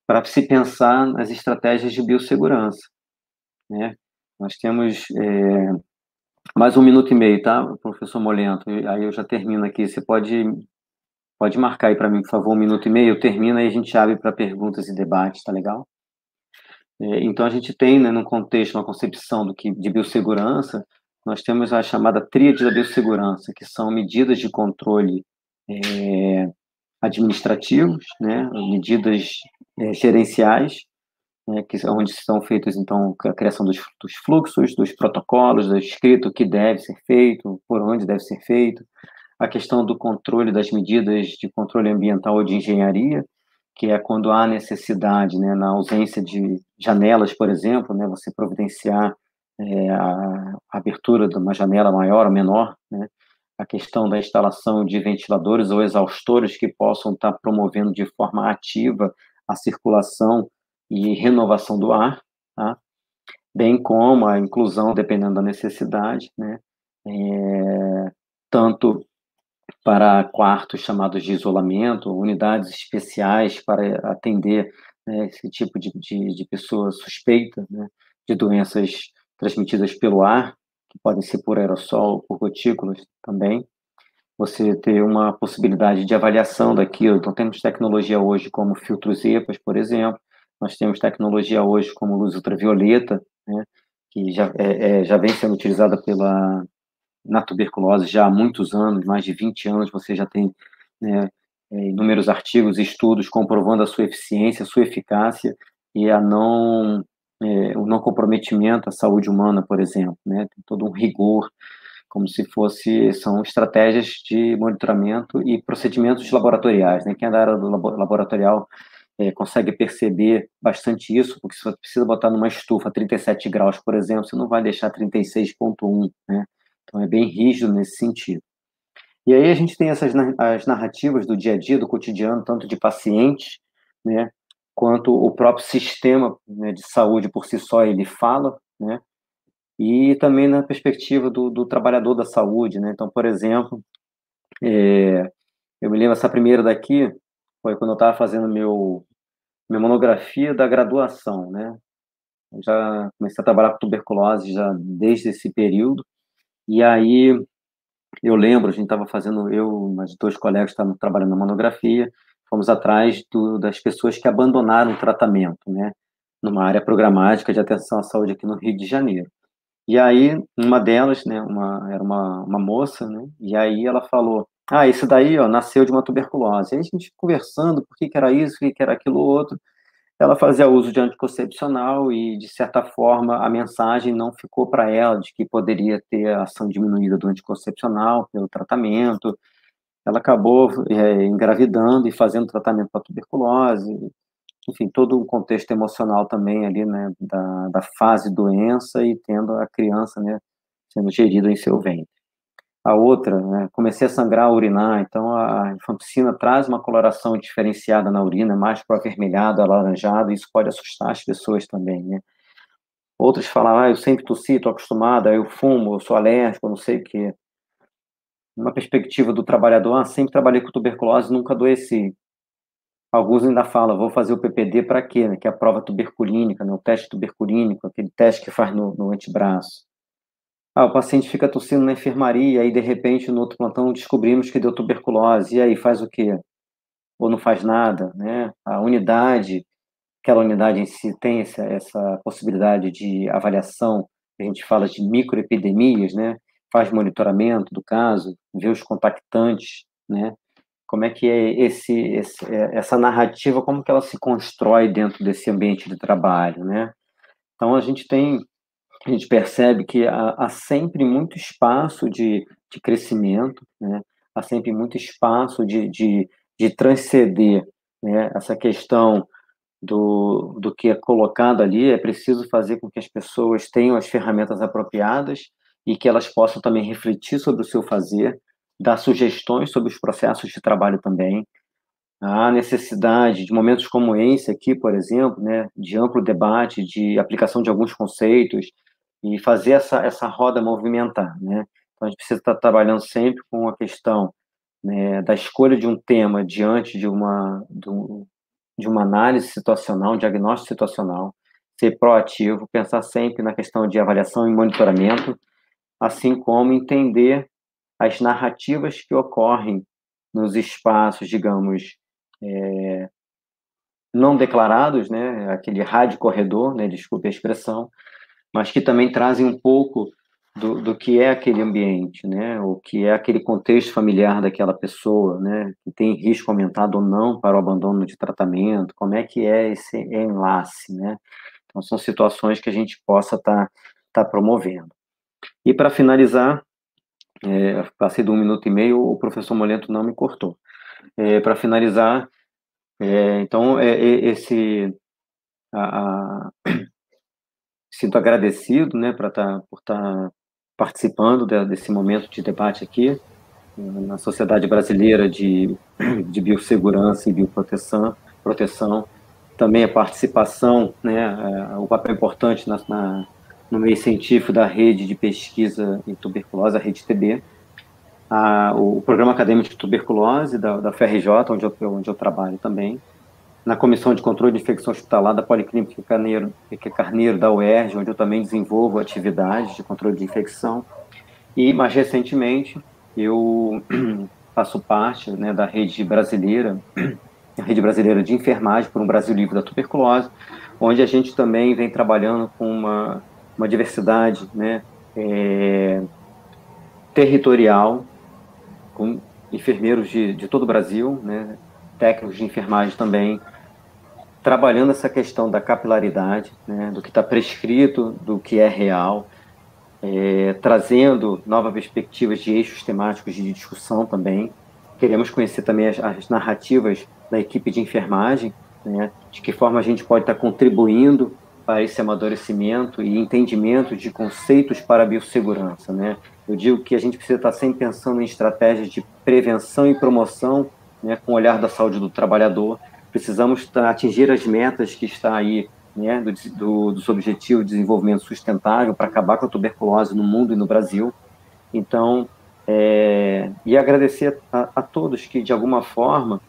para se pensar nas estratégias de biossegurança, né. Nós temos mais 1 minuto e meio, tá, professor Molento? Aí eu já termino aqui. Você pode marcar aí para mim, por favor, 1 minuto e meio. Eu termino e a gente abre para perguntas e debates, tá legal? Então, a gente tem, né, no contexto, uma concepção de biossegurança, nós temos a chamada tríade da biossegurança, que são medidas de controle administrativos, né, medidas gerenciais, né, onde são feitas, então, a criação dos fluxos, dos protocolos, do escrito, o que deve ser feito, por onde deve ser feito, a questão do controle das medidas de controle ambiental ou de engenharia, que é quando há necessidade, né, na ausência de janelas, por exemplo, né, você providenciar a abertura de uma janela maior ou menor, né, a questão da instalação de ventiladores ou exaustores que possam estar promovendo de forma ativa a circulação e renovação do ar, tá? Bem como a inclusão, dependendo da necessidade, né, tanto para quartos chamados de isolamento, unidades especiais para atender, né, esse tipo de pessoa suspeita, né, de doenças transmitidas pelo ar, que podem ser por aerossol, por gotículas também. Você ter uma possibilidade de avaliação daquilo. Então, temos tecnologia hoje como filtros EPAs, por exemplo. Nós temos tecnologia hoje como luz ultravioleta, né, que já vem sendo utilizada na tuberculose já há muitos anos, mais de 20 anos, você já tem, né, inúmeros artigos e estudos comprovando a sua eficiência, a sua eficácia e o não comprometimento à saúde humana, por exemplo, né? Tem todo um rigor, como se são estratégias de monitoramento e procedimentos laboratoriais, né? Quem é da área do laboratorial consegue perceber bastante isso, porque se você precisa botar numa estufa a 37 graus, por exemplo, você não vai deixar 36,1, né? Então, é bem rígido nesse sentido. E aí a gente tem as narrativas do dia a dia, do cotidiano, tanto de pacientes, né, quanto o próprio sistema, né, de saúde por si só, ele fala, né, e também na perspectiva do trabalhador da saúde, né. Então, por exemplo, eu me lembro, essa primeira daqui foi quando eu estava fazendo minha monografia da graduação, né? Eu já comecei a trabalhar com tuberculose já desde esse período, e aí eu lembro, a gente estava fazendo, eu e mais dois colegas estavam trabalhando na monografia, fomos atrás das pessoas que abandonaram o tratamento, né? Numa área programática de atenção à saúde aqui no Rio de Janeiro. E aí, uma delas, né, era uma moça, né, e aí ela falou, esse daí, ó, nasceu de uma tuberculose. Aí a gente conversando, por que que era isso, por que que era aquilo outro. Ela fazia uso de anticoncepcional e, de certa forma, a mensagem não ficou para ela de que poderia ter a ação diminuída do anticoncepcional pelo tratamento. Ela acabou engravidando e fazendo tratamento para tuberculose, enfim, todo um contexto emocional também ali, né, da fase doença e tendo a criança, né, sendo gerida em seu ventre. A outra, né, comecei a sangrar, urinar, então a rifampicina traz uma coloração diferenciada na urina, mais para o avermelhado, alaranjado, e isso pode assustar as pessoas também, né. Outros falam, eu sempre tossi, estou acostumada, eu fumo, eu sou alérgico, eu não sei o quê. Uma perspectiva do trabalhador, sempre trabalhei com tuberculose, nunca adoeci. Alguns ainda falam, vou fazer o PPD para quê? Né? Que é a prova tuberculínica, né? O teste tuberculínico, aquele teste que faz no antebraço. O paciente fica tossindo na enfermaria, aí de repente no outro plantão descobrimos que deu tuberculose, e aí faz o quê? Ou não faz nada, né? A unidade, aquela unidade em si tem essa possibilidade de avaliação, a gente fala de microepidemias, né? Faz monitoramento do caso, vê os contactantes, né? Como é que é essa narrativa, como que ela se constrói dentro desse ambiente de trabalho, né? Então, a gente percebe que há sempre muito espaço de crescimento, né? Há sempre muito espaço de transcender, né? Essa questão do que é colocado ali, é preciso fazer com que as pessoas tenham as ferramentas apropriadas e que elas possam também refletir sobre o seu fazer, dar sugestões sobre os processos de trabalho também. Há necessidade de momentos como esse aqui, por exemplo, né, de amplo debate, de aplicação de alguns conceitos e fazer essa roda movimentar, né? Então, a gente precisa estar trabalhando sempre com a questão, né, da escolha de um tema diante de uma análise situacional, um diagnóstico situacional, ser proativo, pensar sempre na questão de avaliação e monitoramento, assim como entender as narrativas que ocorrem nos espaços, digamos, não declarados, né, aquele rádio corredor, né, desculpe a expressão, mas que também trazem um pouco do que é aquele ambiente, né, o que é aquele contexto familiar daquela pessoa, né, que tem risco aumentado ou não para o abandono de tratamento, como é que é esse enlace, né? Então, são situações que a gente possa tá promovendo. E, para finalizar, passei de 1 minuto e meio, o professor Molento não me cortou. Para finalizar, então, sinto agradecido, né, por estar participando desse momento de debate aqui, na Sociedade Brasileira de Biossegurança e Proteção, também a participação, né, o papel importante no meio científico da rede de pesquisa em tuberculose, a Rede TB, o Programa Acadêmico de Tuberculose da FRJ, onde eu trabalho também, na Comissão de Controle de Infecção Hospitalar da Policlínica Carneiro da UERJ, onde eu também desenvolvo atividades de controle de infecção. E, mais recentemente, eu faço parte, né, da rede brasileira, a Rede Brasileira de Enfermagem por um Brasil Livre da Tuberculose, onde a gente também vem trabalhando com uma diversidade, né, territorial, com enfermeiros de todo o Brasil, né, técnicos de enfermagem também, trabalhando essa questão da capilaridade, né, do que está prescrito, do que é real, trazendo novas perspectivas de eixos temáticos de discussão também. Queremos conhecer também as narrativas da equipe de enfermagem, né, de que forma a gente pode estar contribuindo para esse amadurecimento e entendimento de conceitos para a biossegurança, né? Eu digo que a gente precisa estar sempre pensando em estratégias de prevenção e promoção, né, com o olhar da saúde do trabalhador. Precisamos atingir as metas que está aí, né, dos Objetivos de Desenvolvimento Sustentável para acabar com a tuberculose no mundo e no Brasil. Então, e agradecer a todos que, de alguma forma,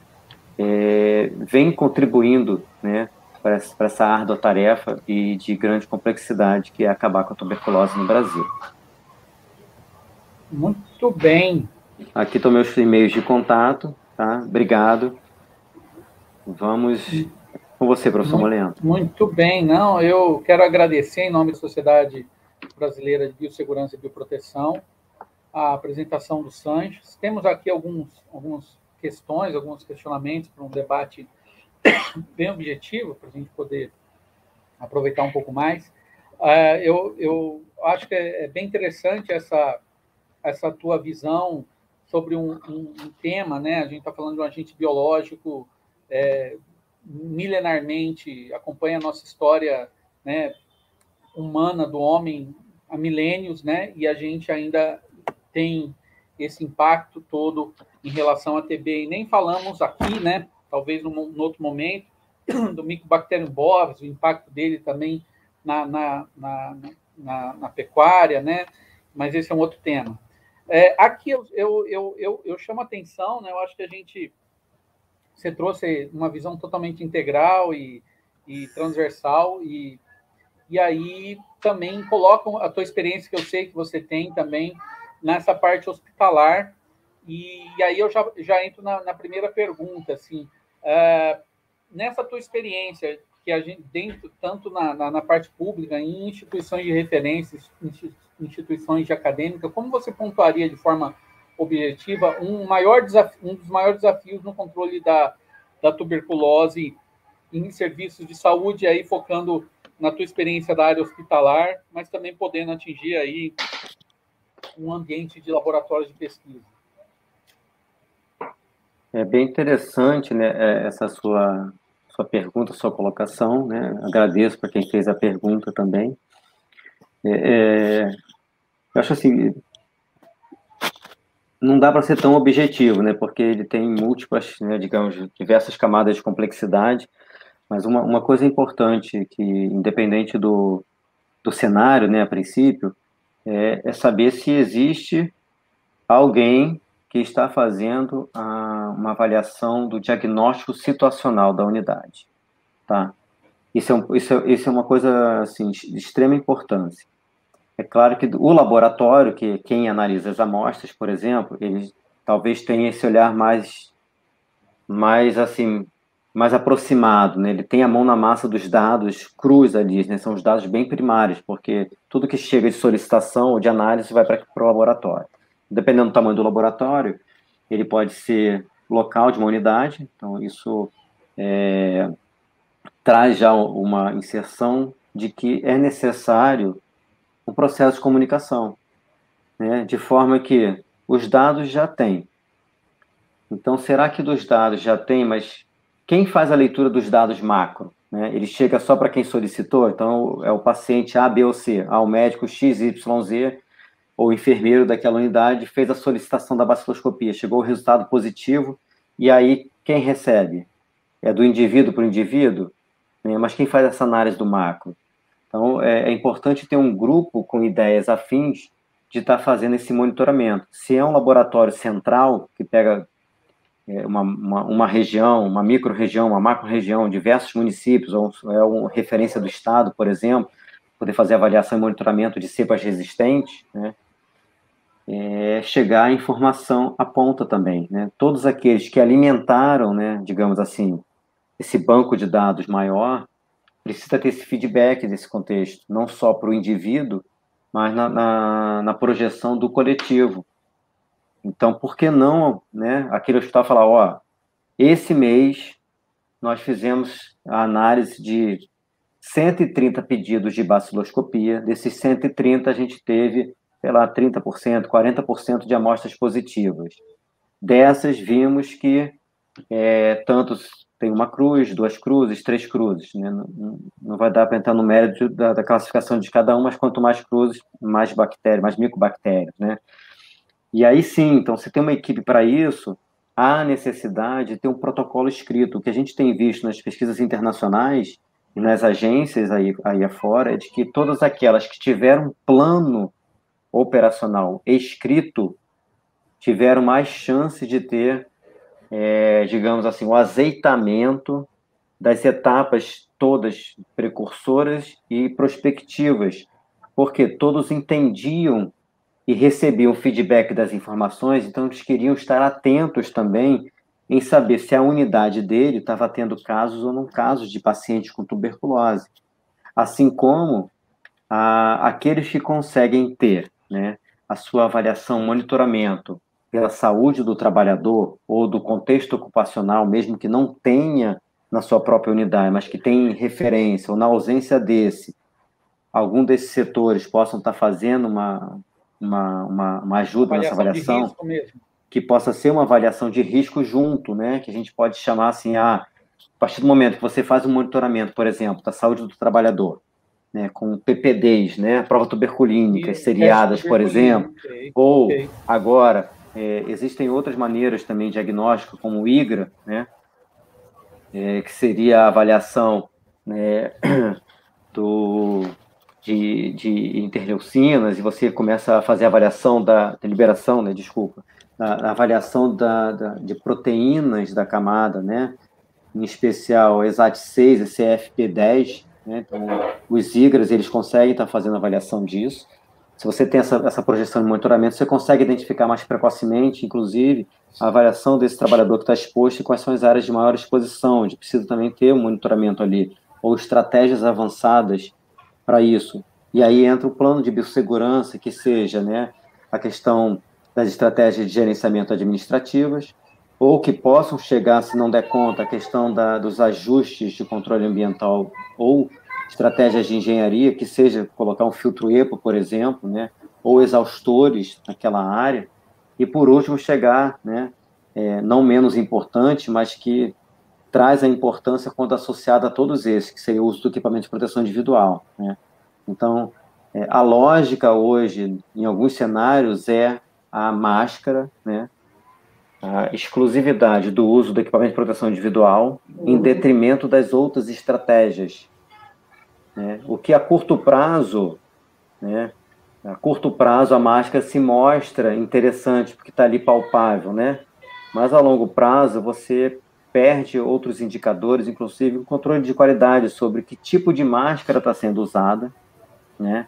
vem contribuindo, né, para essa árdua tarefa e de grande complexidade que é acabar com a tuberculose no Brasil. Muito bem. Aqui estão meus e-mails de contato, tá? Obrigado. Vamos com você, professor Molento. Muito bem. Não, eu quero agradecer em nome da Sociedade Brasileira de Biossegurança e Bioproteção a apresentação do Sanches. Temos aqui algumas questões, alguns questionamentos para um debate bem objetivo, para a gente poder aproveitar um pouco mais. Eu acho que é bem interessante essa tua visão sobre um tema, né? A gente está falando de um agente biológico milenarmente, acompanha a nossa história, né, humana do homem há milênios, né? E a gente ainda tem esse impacto todo em relação à TB. E nem falamos aqui, né? Talvez num outro momento, do Mycobacterium bovis, o impacto dele também na pecuária, né? Mas esse é um outro tema. Aqui eu chamo a atenção, né? Eu acho que você trouxe uma visão totalmente integral e transversal, e aí também coloca a tua experiência, que eu sei que você tem também, nessa parte hospitalar, e aí eu já entro na primeira pergunta, assim, nessa tua experiência, que a gente, dentro, tanto na parte pública, em instituições de referência, instituições de acadêmica, como você pontuaria de forma objetiva um dos maiores desafios no controle da tuberculose em serviços de saúde, aí focando na tua experiência da área hospitalar, mas também podendo atingir aí um ambiente de laboratórios de pesquisa? É bem interessante, né, essa sua pergunta, sua colocação, né? Agradeço para quem fez a pergunta também. Eu acho assim, não dá para ser tão objetivo, né? Porque ele tem múltiplas, né, digamos, diversas camadas de complexidade. Mas uma coisa importante que, independente do cenário, né, a princípio, é saber se existe alguém que está fazendo uma avaliação do diagnóstico situacional da unidade, tá? Isso é uma coisa assim, de extrema importância. É claro que o laboratório, que quem analisa as amostras, por exemplo, ele talvez tenha esse olhar mais assim, mais aproximado, né? Ele tem a mão na massa dos dados crus ali, né? São os dados bem primários, porque tudo que chega de solicitação ou de análise vai para o laboratório. Dependendo do tamanho do laboratório, ele pode ser local de uma unidade, então isso traz já uma inserção de que é necessário um processo de comunicação, né? De forma que os dados já têm. Então, será que dos dados já tem, mas quem faz a leitura dos dados macro? Né? Ele chega só para quem solicitou, então é o paciente A, B ou C. O médico X, Y, Z, ou o enfermeiro daquela unidade fez a solicitação da baciloscopia, chegou o resultado positivo, e aí quem recebe? É do indivíduo para o indivíduo? Né? Mas quem faz essa análise do macro? Então, é importante ter um grupo com ideias afins de estar fazendo esse monitoramento. Se é um laboratório central, que pega uma região, uma micro-região, uma macro-região, diversos municípios, ou é uma referência do Estado, por exemplo, poder fazer avaliação e monitoramento de cepas resistentes, né? Chegar a informação à ponta também, né? Todos aqueles que alimentaram, né, digamos assim, esse banco de dados maior, precisa ter esse feedback desse contexto, não só para o indivíduo, mas na projeção do coletivo. Então, por que não, né, aquele hospital falar, ó, esse mês nós fizemos a análise de 130 pedidos de baciloscopia, desses 130 a gente teve, sei lá, 30%, 40% de amostras positivas. Dessas vimos que tantos tem uma cruz, duas cruzes, três cruzes, né? Não vai dar para entrar no mérito da classificação de cada um, mas quanto mais cruzes, mais bactérias, mais micobactérias, né? E aí sim, então, se tem uma equipe para isso, há necessidade de ter um protocolo escrito. O que a gente tem visto nas pesquisas internacionais e nas agências aí afora é de que todas aquelas que tiveram um plano operacional escrito tiveram mais chance de ter digamos assim, o azeitamento das etapas todas precursoras e prospectivas, porque todos entendiam e recebiam feedback das informações, então eles queriam estar atentos também em saber se a unidade dele estava tendo casos ou não casos de pacientes com tuberculose. Assim como aqueles que conseguem ter, né, a sua avaliação, monitoramento pela saúde do trabalhador ou do contexto ocupacional, mesmo que não tenha na sua própria unidade, mas que tem referência, ou na ausência algum desses setores possam estar fazendo uma ajuda nessa avaliação, de risco mesmo. Que possa ser uma avaliação de risco junto, né, que a gente pode chamar assim, a partir do momento que você faz um monitoramento, por exemplo, da saúde do trabalhador, né, com PPDs, né, prova tuberculínicas seriadas, por exemplo, ou agora existem outras maneiras também de diagnóstico, como o IGRA, né, que seria a avaliação, né, de interleucinas, e você começa a fazer a avaliação da liberação, né, desculpa, a avaliação de proteínas da camada, né, em especial ESAT6 e CFP10, né, então os IGRAs, eles conseguem estar fazendo avaliação disso. Se você tem essa projeção de monitoramento, você consegue identificar mais precocemente, inclusive, a avaliação desse trabalhador que está exposto e quais são as áreas de maior exposição, onde precisa também ter um monitoramento ali, ou estratégias avançadas para isso. E aí entra o plano de biossegurança, que seja, né, a questão das estratégias de gerenciamento administrativas, ou que possam chegar, se não der conta, a questão dos ajustes de controle ambiental ou estratégias de engenharia, que seja colocar um filtro EPA, por exemplo, né, ou exaustores naquela área, e por último chegar, né, não menos importante, mas que traz a importância quando associada a todos esses, que seria o uso do equipamento de proteção individual, né? Então, a lógica hoje, em alguns cenários, é a máscara, né, a exclusividade do uso do equipamento de proteção individual em detrimento das outras estratégias, né? O que a curto prazo, né, a máscara se mostra interessante, porque está ali palpável, né? Mas a longo prazo você perde outros indicadores, inclusive o controle de qualidade sobre que tipo de máscara está sendo usada, né?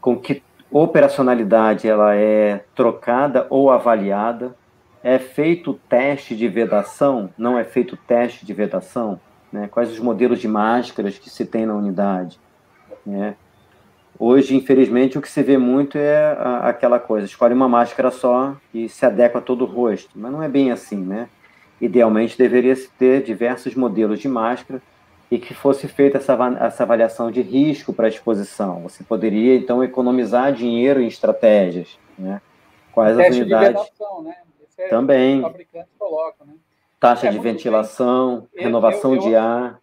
Com que operacionalidade ela é trocada ou avaliada, é feito teste de vedação, não é feito teste de vedação, né? Quais os modelos de máscaras que se tem na unidade, né? Hoje, infelizmente, o que se vê muito é aquela coisa, escolhe uma máscara só e se adequa a todo o rosto, mas não é bem assim, né? Idealmente, deveria ter diversos modelos de máscara e que fosse feita essa avaliação de risco para a exposição. Você poderia, então, economizar dinheiro em estratégias, né? Quais as unidades... De vedação, né? Também. Os fabricantes colocam, né? Taxa de ventilação, renovação de ar...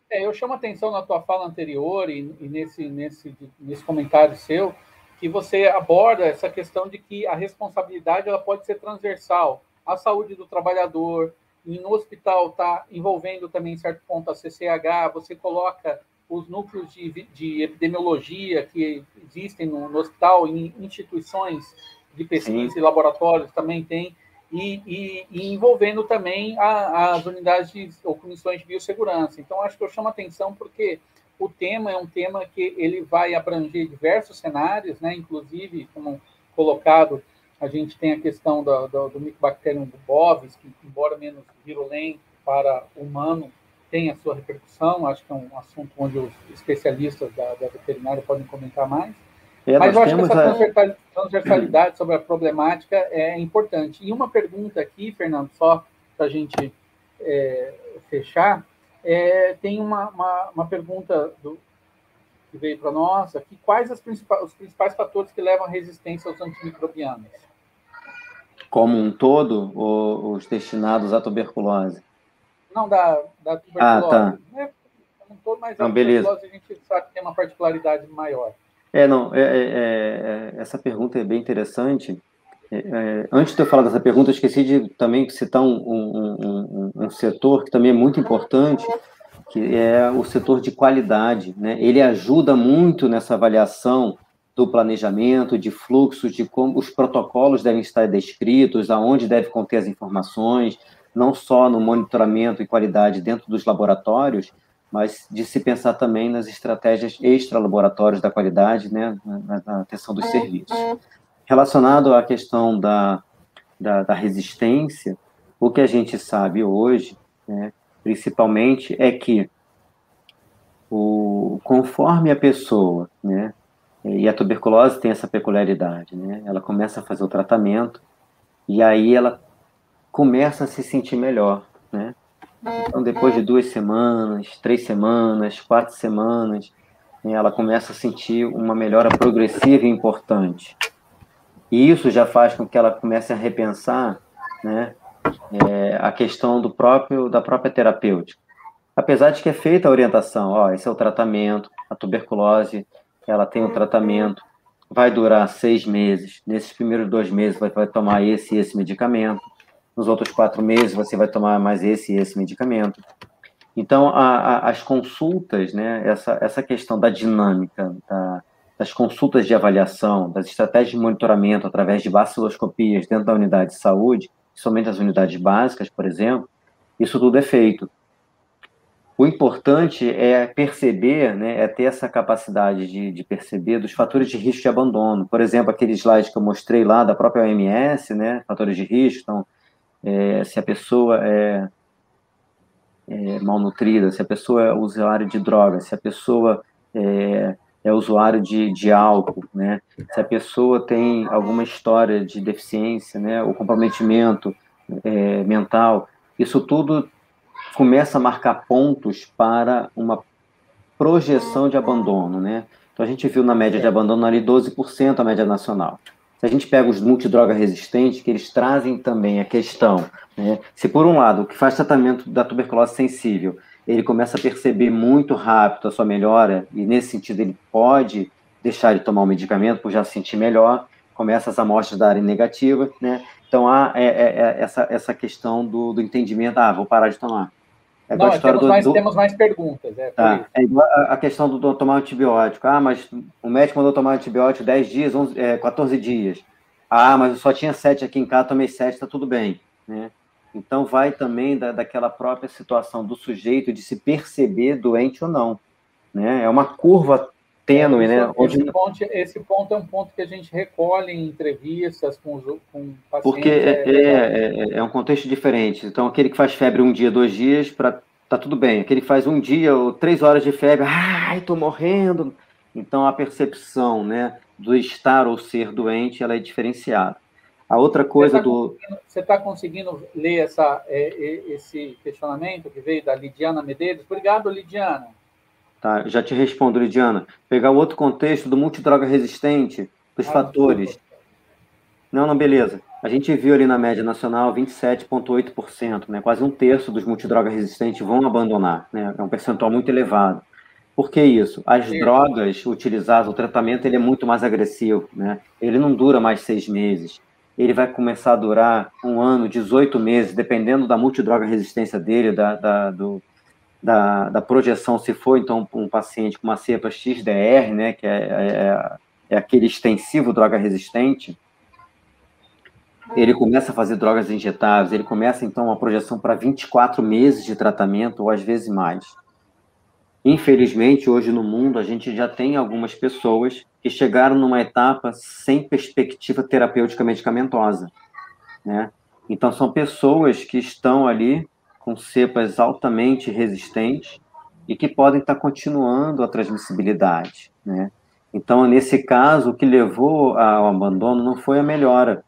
Eu chamo a atenção na tua fala anterior e nesse comentário seu, que você aborda essa questão de que a responsabilidade ela pode ser transversal à saúde do trabalhador, e no hospital está envolvendo também, em certo ponto, a CCH, você coloca os núcleos de epidemiologia que existem no hospital, em instituições de pesquisa Sim. e laboratórios também tem, e envolvendo também as unidades ou comissões de biossegurança. Então, acho que eu chamo a atenção porque o tema é um tema que ele vai abranger diversos cenários, né? Inclusive, como colocado, a gente tem a questão do Mycobacterium bovis, que, embora menos virulento para o humano, tem a sua repercussão. Acho que é um assunto onde os especialistas da veterinária podem comentar mais. Mas eu acho que essa transversalidade sobre a problemática é importante. E uma pergunta aqui, Fernando, só para a gente fechar, tem uma pergunta que veio para nós aqui. Quais os principais fatores que levam à resistência aos antimicrobianos? Como um todo, ou os destinados à tuberculose? Não, da tuberculose. Ah, tá. Não é como um todo, mas a tuberculose a gente sabe que tem uma particularidade maior. Essa pergunta é bem interessante. Antes de eu falar dessa pergunta, eu esqueci de também citar um setor que também é muito importante, que é o setor de qualidade, né? Ele ajuda muito nessa avaliação do planejamento, de fluxos, de como os protocolos devem estar descritos, aonde deve conter as informações, não só no monitoramento e qualidade dentro dos laboratórios, mas de se pensar também nas estratégias extra-laboratórios da qualidade, né, na atenção dos serviços. Relacionado à questão da resistência, o que a gente sabe hoje, né, principalmente, é que conforme a pessoa, né, e a tuberculose tem essa peculiaridade, né, ela começa a fazer o tratamento e aí ela começa a se sentir melhor, né? Então, depois de 2 semanas, 3 semanas, 4 semanas, né, ela começa a sentir uma melhora progressiva e importante. E isso já faz com que ela comece a repensar, né, a questão da própria terapêutica. Apesar de que é feita a orientação, ó, esse é o tratamento, a tuberculose, ela tem o tratamento, vai durar 6 meses, nesses primeiros 2 meses vai tomar esse e esse medicamento, nos outros 4 meses você vai tomar mais esse e esse medicamento. Então, as consultas, né, essa questão da dinâmica, das consultas de avaliação, das estratégias de monitoramento através de baciloscopias dentro da unidade de saúde, somente as unidades básicas, por exemplo, isso tudo é feito. O importante é perceber, né, é ter essa capacidade de perceber dos fatores de risco de abandono. Por exemplo, aquele slide que eu mostrei lá da própria OMS, né, fatores de risco. Então, se a pessoa é malnutrida, se a pessoa é usuário de drogas, se a pessoa é usuário de álcool, né, se a pessoa tem alguma história de deficiência, né, ou comprometimento mental, isso tudo começa a marcar pontos para uma projeção de abandono, né? Então, a gente viu na média de abandono ali 12% a média nacional. Se a gente pega os multidroga resistentes, que eles trazem também a questão, né? Se por um lado, o que faz tratamento da tuberculose sensível, ele começa a perceber muito rápido a sua melhora, e nesse sentido ele pode deixar de tomar o medicamento por já se sentir melhor, começa as amostras darem negativa, né? Então, há essa questão do entendimento, vou parar de tomar. Não, temos mais perguntas. Tá. É igual a questão do tomar antibiótico. Mas o médico mandou tomar antibiótico 10 dias, 14 dias. Mas eu só tinha 7 aqui em casa, tomei 7, está tudo bem. Né? Então, vai também daquela própria situação do sujeito de se perceber doente ou não. Né? É uma curva tênue, né? Esse ponto é um ponto que a gente recolhe em entrevistas com pacientes. Porque é um contexto diferente. Então, aquele que faz febre 1 dia, 2 dias, tá tudo bem. Aquele que faz 1 dia ou 3 horas de febre, estou morrendo. Então, a percepção, né, do estar ou ser doente, ela é diferenciada. A outra coisa Você está conseguindo ler esse questionamento que veio da Lidiana Medeiros? Obrigado, Lidiana. Tá, já te respondo, Lidiana. Pegar o outro contexto do multidroga resistente, dos fatores. Não, beleza. A gente viu ali na média nacional 27,8%, né? Quase 1/3 dos multidroga resistentes vão abandonar, né? É um percentual muito elevado. Por que isso? As drogas utilizadas, o tratamento, ele é muito mais agressivo, né? Ele não dura mais 6 meses. Ele vai começar a durar 1 ano, 18 meses, dependendo da multidroga resistência dele, da projeção, se for, então, um paciente com uma cepa XDR, né, que é aquele extensivo droga resistente, ele começa a fazer drogas injetáveis, ele começa, então, uma projeção para 24 meses de tratamento, ou às vezes mais. Infelizmente, hoje no mundo, a gente já tem algumas pessoas que chegaram numa etapa sem perspectiva terapêutica medicamentosa, né? Então, são pessoas que estão ali com cepas altamente resistentes e que podem estar continuando a transmissibilidade, né? Então, nesse caso, o que levou ao abandono não foi a melhora,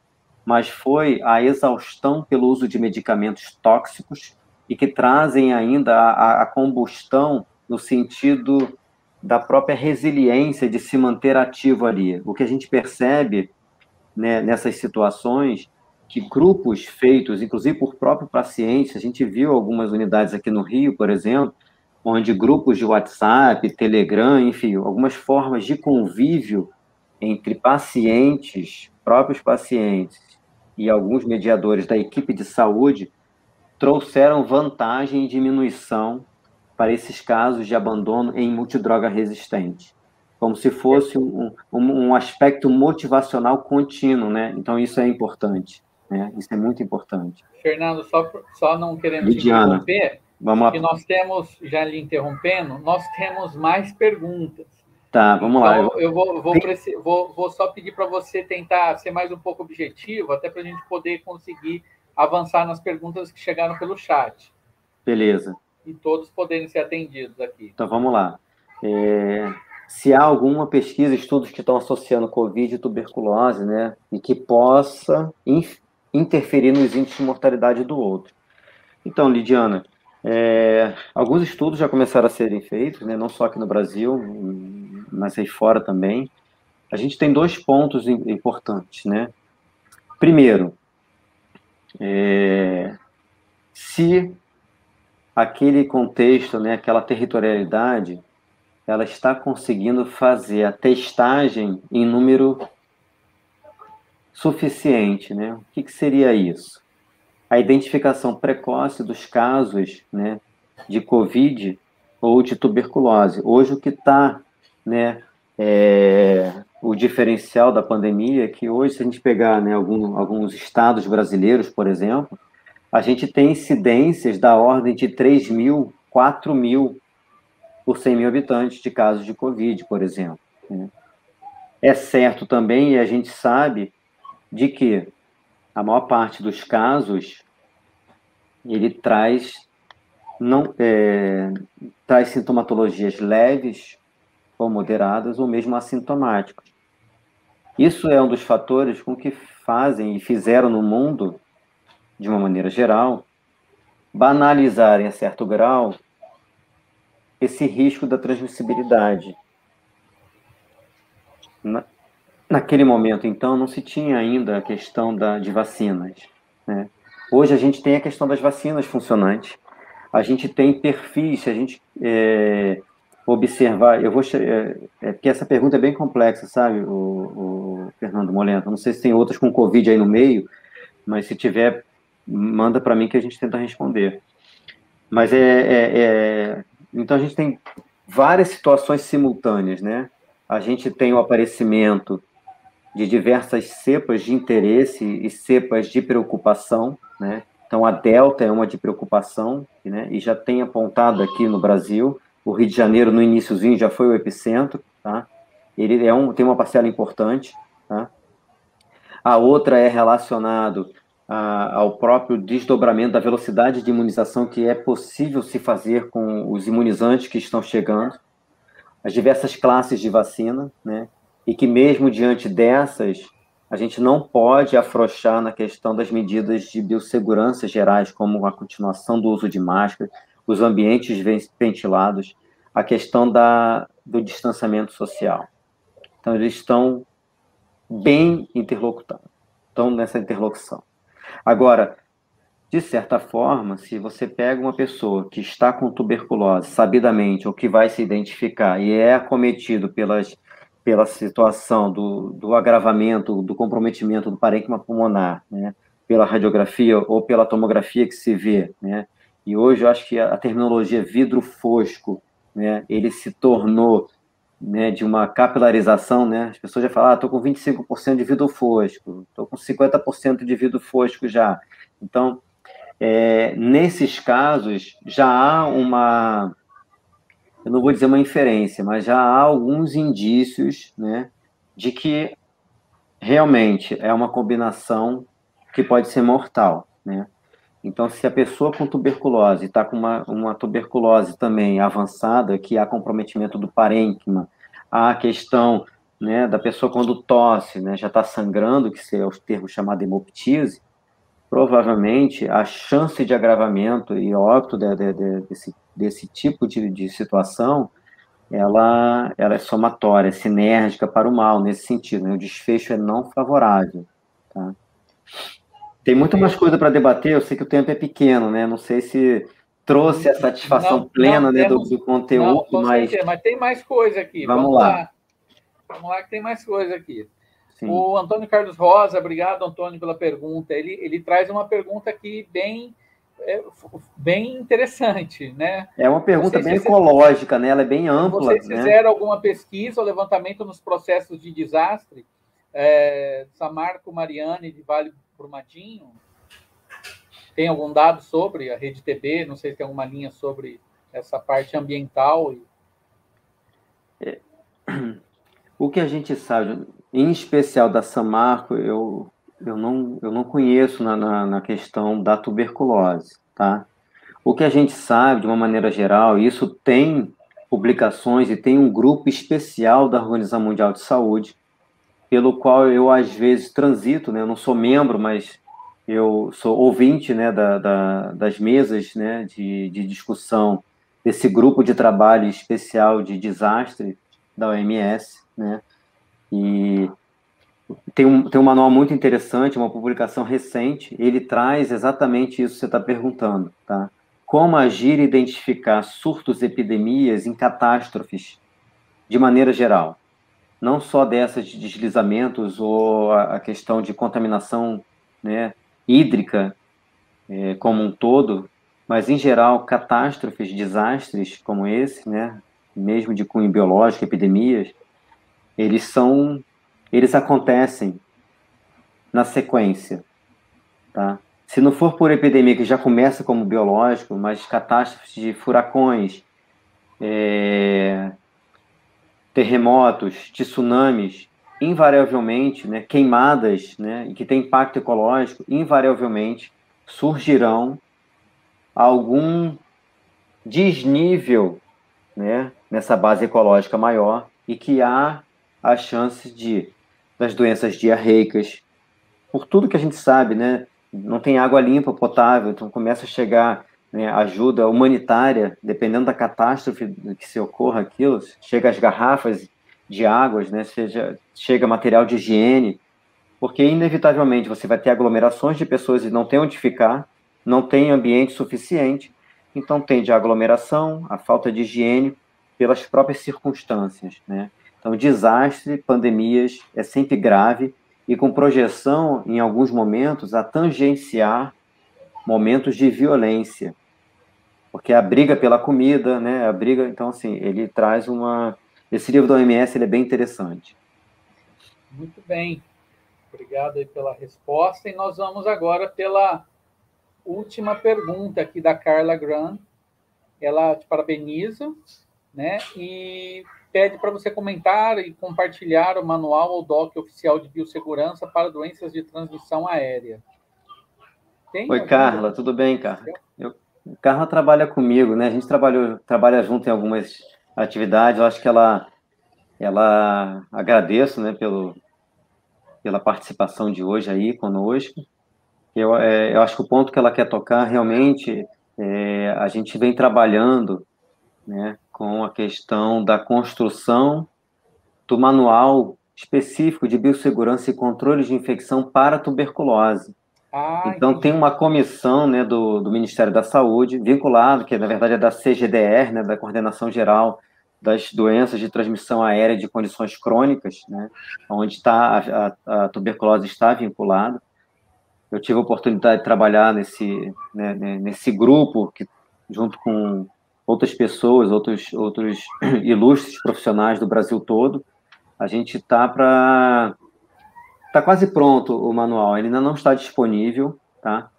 mas foi a exaustão pelo uso de medicamentos tóxicos e que trazem ainda a combustão no sentido da própria resiliência de se manter ativo ali. O que a gente percebe, né, nessas situações, que grupos feitos, inclusive por próprios pacientes, a gente viu algumas unidades aqui no Rio, por exemplo, onde grupos de WhatsApp, Telegram, enfim, algumas formas de convívio entre pacientes, próprios pacientes, e alguns mediadores da equipe de saúde trouxeram vantagem e diminuição para esses casos de abandono em multidroga resistente, como se fosse um aspecto motivacional contínuo, né? Então, isso é importante. né? Isso é muito importante. Fernando, só não querendo Lidiana, te interromper, vamos que lá. nós temos, já lhe interrompendo, nós temos mais perguntas. Tá, vamos lá. Então, eu vou só pedir para você tentar ser mais um pouco objetivo, até para a gente poder conseguir avançar nas perguntas que chegaram pelo chat. Beleza. E todos poderem ser atendidos aqui. Então, vamos lá. Se há alguma pesquisa, estudos que estão associando Covid e tuberculose, né, e que possa interferir nos índices de mortalidade do outro. Então, Lidiana, alguns estudos já começaram a serem feitos, né, não só aqui no Brasil, mas aí fora também. A gente tem 2 pontos importantes, né? Primeiro, se aquele contexto, né, aquela territorialidade, ela está conseguindo fazer a testagem em número suficiente, né? O que seria isso? A identificação precoce dos casos, né, de Covid ou de tuberculose. Hoje o que está, né, o diferencial da pandemia é que hoje, se a gente pegar, né, alguns estados brasileiros, por exemplo, a gente tem incidências da ordem de 3.000, 4.000 por 100 mil habitantes de casos de Covid, por exemplo. Né? É certo também, e a gente sabe, de que a maior parte dos casos ele traz sintomatologias leves ou moderadas ou mesmo assintomáticos. Isso é um dos fatores com que fazem e fizeram no mundo, de uma maneira geral, banalizarem a certo grau esse risco da transmissibilidade. Naquele momento, então, não se tinha ainda a questão de vacinas, né? Hoje a gente tem a questão das vacinas funcionantes, a gente tem perfis, se a gente observar, porque essa pergunta é bem complexa, sabe, o Fernando Molento, não sei se tem outras com Covid aí no meio, mas se tiver, manda para mim que a gente tenta responder. Mas então a gente tem várias situações simultâneas, né? A gente tem o aparecimento de diversas cepas de interesse e cepas de preocupação, né? Então, a Delta é uma de preocupação, né? E já tem apontado aqui no Brasil, o Rio de Janeiro, no iniciozinho, já foi o epicentro, tá? Ele tem uma parcela importante, tá? A outra é relacionado ao próprio desdobramento da velocidade de imunização que é possível se fazer com os imunizantes que estão chegando, as diversas classes de vacina, né? E que mesmo diante dessas, a gente não pode afrouxar na questão das medidas de biossegurança gerais, como a continuação do uso de máscara, os ambientes ventilados, a questão do distanciamento social. Então, eles estão bem interlocutados, estão nessa interlocução. Agora, de certa forma, se você pega uma pessoa que está com tuberculose, sabidamente, ou que vai se identificar e é acometido pela situação do agravamento, do comprometimento do parênquima pulmonar, né, pela radiografia ou pela tomografia que se vê, né, e hoje eu acho que a terminologia vidro fosco, né, ele se tornou, né, de uma capilarização, né, as pessoas já falam, estou com 25% de vidro fosco, estou com 50% de vidro fosco já, então, nesses casos, já há eu não vou dizer uma inferência, mas já há alguns indícios, né, de que realmente é uma combinação que pode ser mortal, né? Então, se a pessoa com tuberculose está com uma tuberculose também avançada, que há comprometimento do parênquima, há a questão, né, da pessoa quando tosse, né, já está sangrando, que é o termo chamado hemoptise, provavelmente a chance de agravamento e óbito desse tipo de situação, ela é somatória, é sinérgica para o mal, nesse sentido, né? O desfecho é não favorável. Tá? Tem muita mais coisa para debater, eu sei que o tempo é pequeno, né? Não sei se trouxe a satisfação plena, né, do conteúdo, com certeza, mas tem mais coisa aqui. Vamos lá. Vamos lá que tem mais coisa aqui. Sim. O Antônio Carlos Rosa, obrigado, Antônio, pela pergunta. Ele traz uma pergunta aqui bem interessante, né? É uma pergunta bem ecológica, né? Ela é bem ampla. Vocês fizeram alguma pesquisa ou levantamento nos processos de desastre? Samarco Mariani, de Vale Brumadinho? Tem algum dado sobre a rede TB? Não sei se tem alguma linha sobre essa parte ambiental. O que a gente sabe, em especial da Samarco, eu não conheço na questão da tuberculose, tá? O que a gente sabe, de uma maneira geral, isso tem publicações e tem um grupo especial da Organização Mundial de Saúde, pelo qual eu, às vezes, transito, né? Eu não sou membro, mas eu sou ouvinte, né, das mesas, né, de discussão desse grupo de trabalho especial de desastre da OMS, né? E tem um manual muito interessante, uma publicação recente, ele traz exatamente isso que você está perguntando, tá? Como agir e identificar surtos, epidemias em catástrofes, de maneira geral. Não só dessas de deslizamentos ou a questão de contaminação, né, hídrica como um todo, mas, em geral, catástrofes, desastres como esse, né, mesmo de cunho biológico, epidemias, eles acontecem na sequência, tá? Se não for por epidemia, que já começa como biológico, mas catástrofes de furacões, terremotos, tsunamis, invariavelmente, né, queimadas, né, e que tem impacto ecológico, invariavelmente surgirão algum desnível, né, nessa base ecológica maior e que há a chance das doenças diarreicas, por tudo que a gente sabe, né, não tem água limpa, potável, então começa a chegar, né, ajuda humanitária, dependendo da catástrofe que se ocorra aquilo, chega as garrafas de águas, né, chega material de higiene, porque inevitavelmente você vai ter aglomerações de pessoas e não tem onde ficar, não tem ambiente suficiente, então tende a aglomeração, a falta de higiene pelas próprias circunstâncias, né? Então, desastre, pandemias é sempre grave e com projeção, em alguns momentos, a tangenciar momentos de violência, porque a briga pela comida, né? A briga, então, assim, ele traz esse livro do OMS, ele é bem interessante. Muito bem. Obrigado aí pela resposta. E nós vamos agora pela última pergunta aqui da Carla Graham. Ela te parabeniza, né? E pede para você comentar e compartilhar o manual ou doc oficial de biossegurança para doenças de transmissão aérea. Oi, Carla, tudo bem, Carla? Carla trabalha comigo, né? A gente trabalha junto em algumas atividades. Eu acho que ela agradeço, né, pela participação de hoje aí conosco. Eu acho que o ponto que ela quer tocar realmente a gente vem trabalhando, né, com a questão da construção do manual específico de biossegurança e controle de infecção para tuberculose. Então, tem uma comissão, né, do Ministério da Saúde, vinculado, que na verdade é da CGDR, né, da Coordenação Geral das Doenças de Transmissão Aérea de Condições Crônicas, né, onde a tuberculose está vinculada. Eu tive a oportunidade de trabalhar nesse grupo, junto com outras pessoas, outros ilustres profissionais do Brasil todo. A gente está quase pronto o manual, ele ainda não está disponível, tá?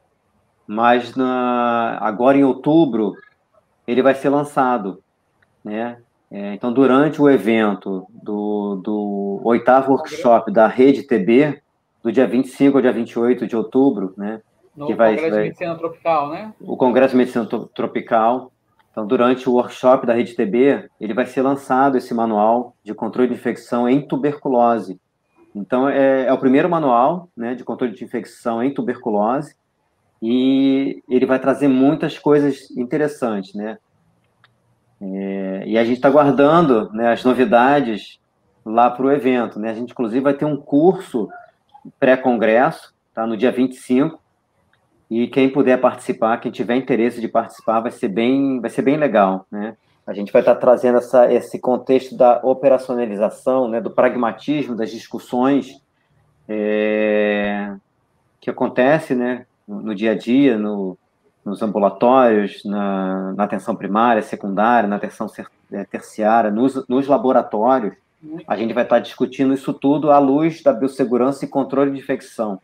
Mas agora em outubro ele vai ser lançado, né? Então, durante o evento do 8º workshop da Rede TB, do dia 25 ao dia 28 de outubro, né? No Congresso de Medicina Tropical, né? O Congresso de Medicina Tropical. Então, durante o workshop da Rede TB, ele vai ser lançado esse manual de controle de infecção em tuberculose. Então, é o primeiro manual, né, de controle de infecção em tuberculose e ele vai trazer muitas coisas interessantes, né? E a gente está aguardando, né, as novidades lá para o evento, né? A gente, inclusive, vai ter um curso pré-congresso, tá, no dia 25, e quem puder participar, quem tiver interesse de participar, vai ser bem legal, né? A gente vai estar trazendo esse contexto da operacionalização, né, do pragmatismo das discussões que acontece, né, no dia a dia, nos ambulatórios, na atenção primária, secundária, na atenção terciária, nos laboratórios. A gente vai estar discutindo isso tudo à luz da biossegurança e controle de infecção.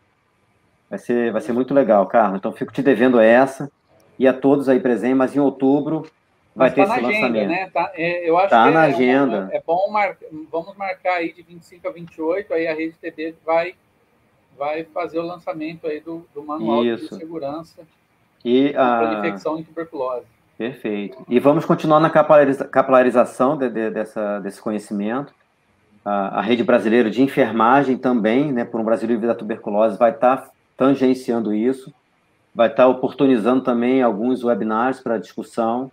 Vai ser muito legal, Carla. Então, fico te devendo essa e a todos aí presentes, mas em outubro vai ter esse lançamento. Né? Eu acho tá que na agenda. É bom vamos marcar aí de 25 a 28, aí a Rede TB vai fazer o lançamento aí do Manual de Segurança e controle de infecção e tuberculose. Perfeito. E vamos continuar na capilarização desse conhecimento. A Rede Brasileira de Enfermagem também, né, por um Brasil livre da tuberculose, vai estar tangenciando isso, vai estar oportunizando também alguns webinars para discussão,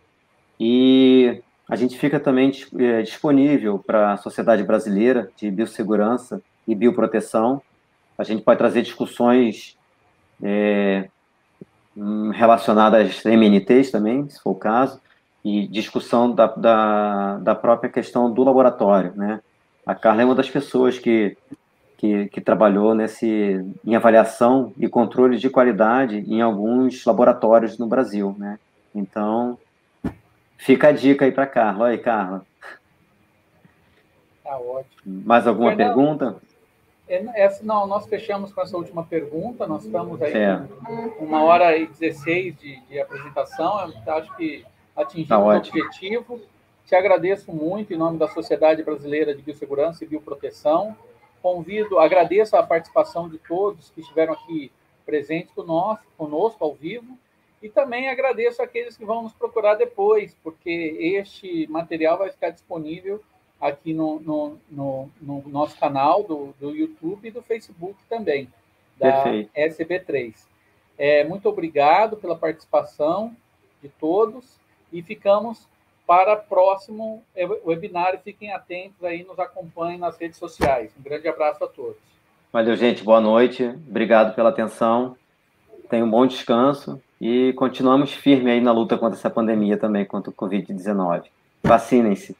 e a gente fica também disponível para a Sociedade Brasileira de Biossegurança e Bioproteção. A gente pode trazer discussões relacionadas a MNTs também, se for o caso, e discussão da própria questão do laboratório, né? A Carla é uma das pessoas que trabalhou em avaliação e controle de qualidade em alguns laboratórios no Brasil, né? Então, fica a dica aí para a Carla. Olha aí, Carla. Tá ótimo. Mais alguma pergunta? Não, nós fechamos com essa última pergunta. Nós estamos aí com 1h16 de apresentação. Eu acho que atingimos o objetivo. Te agradeço muito em nome da Sociedade Brasileira de Biossegurança e Bioproteção. Agradeço a participação de todos que estiveram aqui presentes conosco ao vivo, e também agradeço aqueles que vão nos procurar depois, porque este material vai ficar disponível aqui no nosso canal do YouTube e do Facebook também, da SB3. Muito obrigado pela participação de todos, e ficamos para próximo webinar. Fiquem atentos aí, nos acompanhem nas redes sociais. Um grande abraço a todos. Valeu, gente. Boa noite. Obrigado pela atenção. Tenham um bom descanso e continuamos firmes aí na luta contra essa pandemia também, contra o Covid-19. Vacinem-se.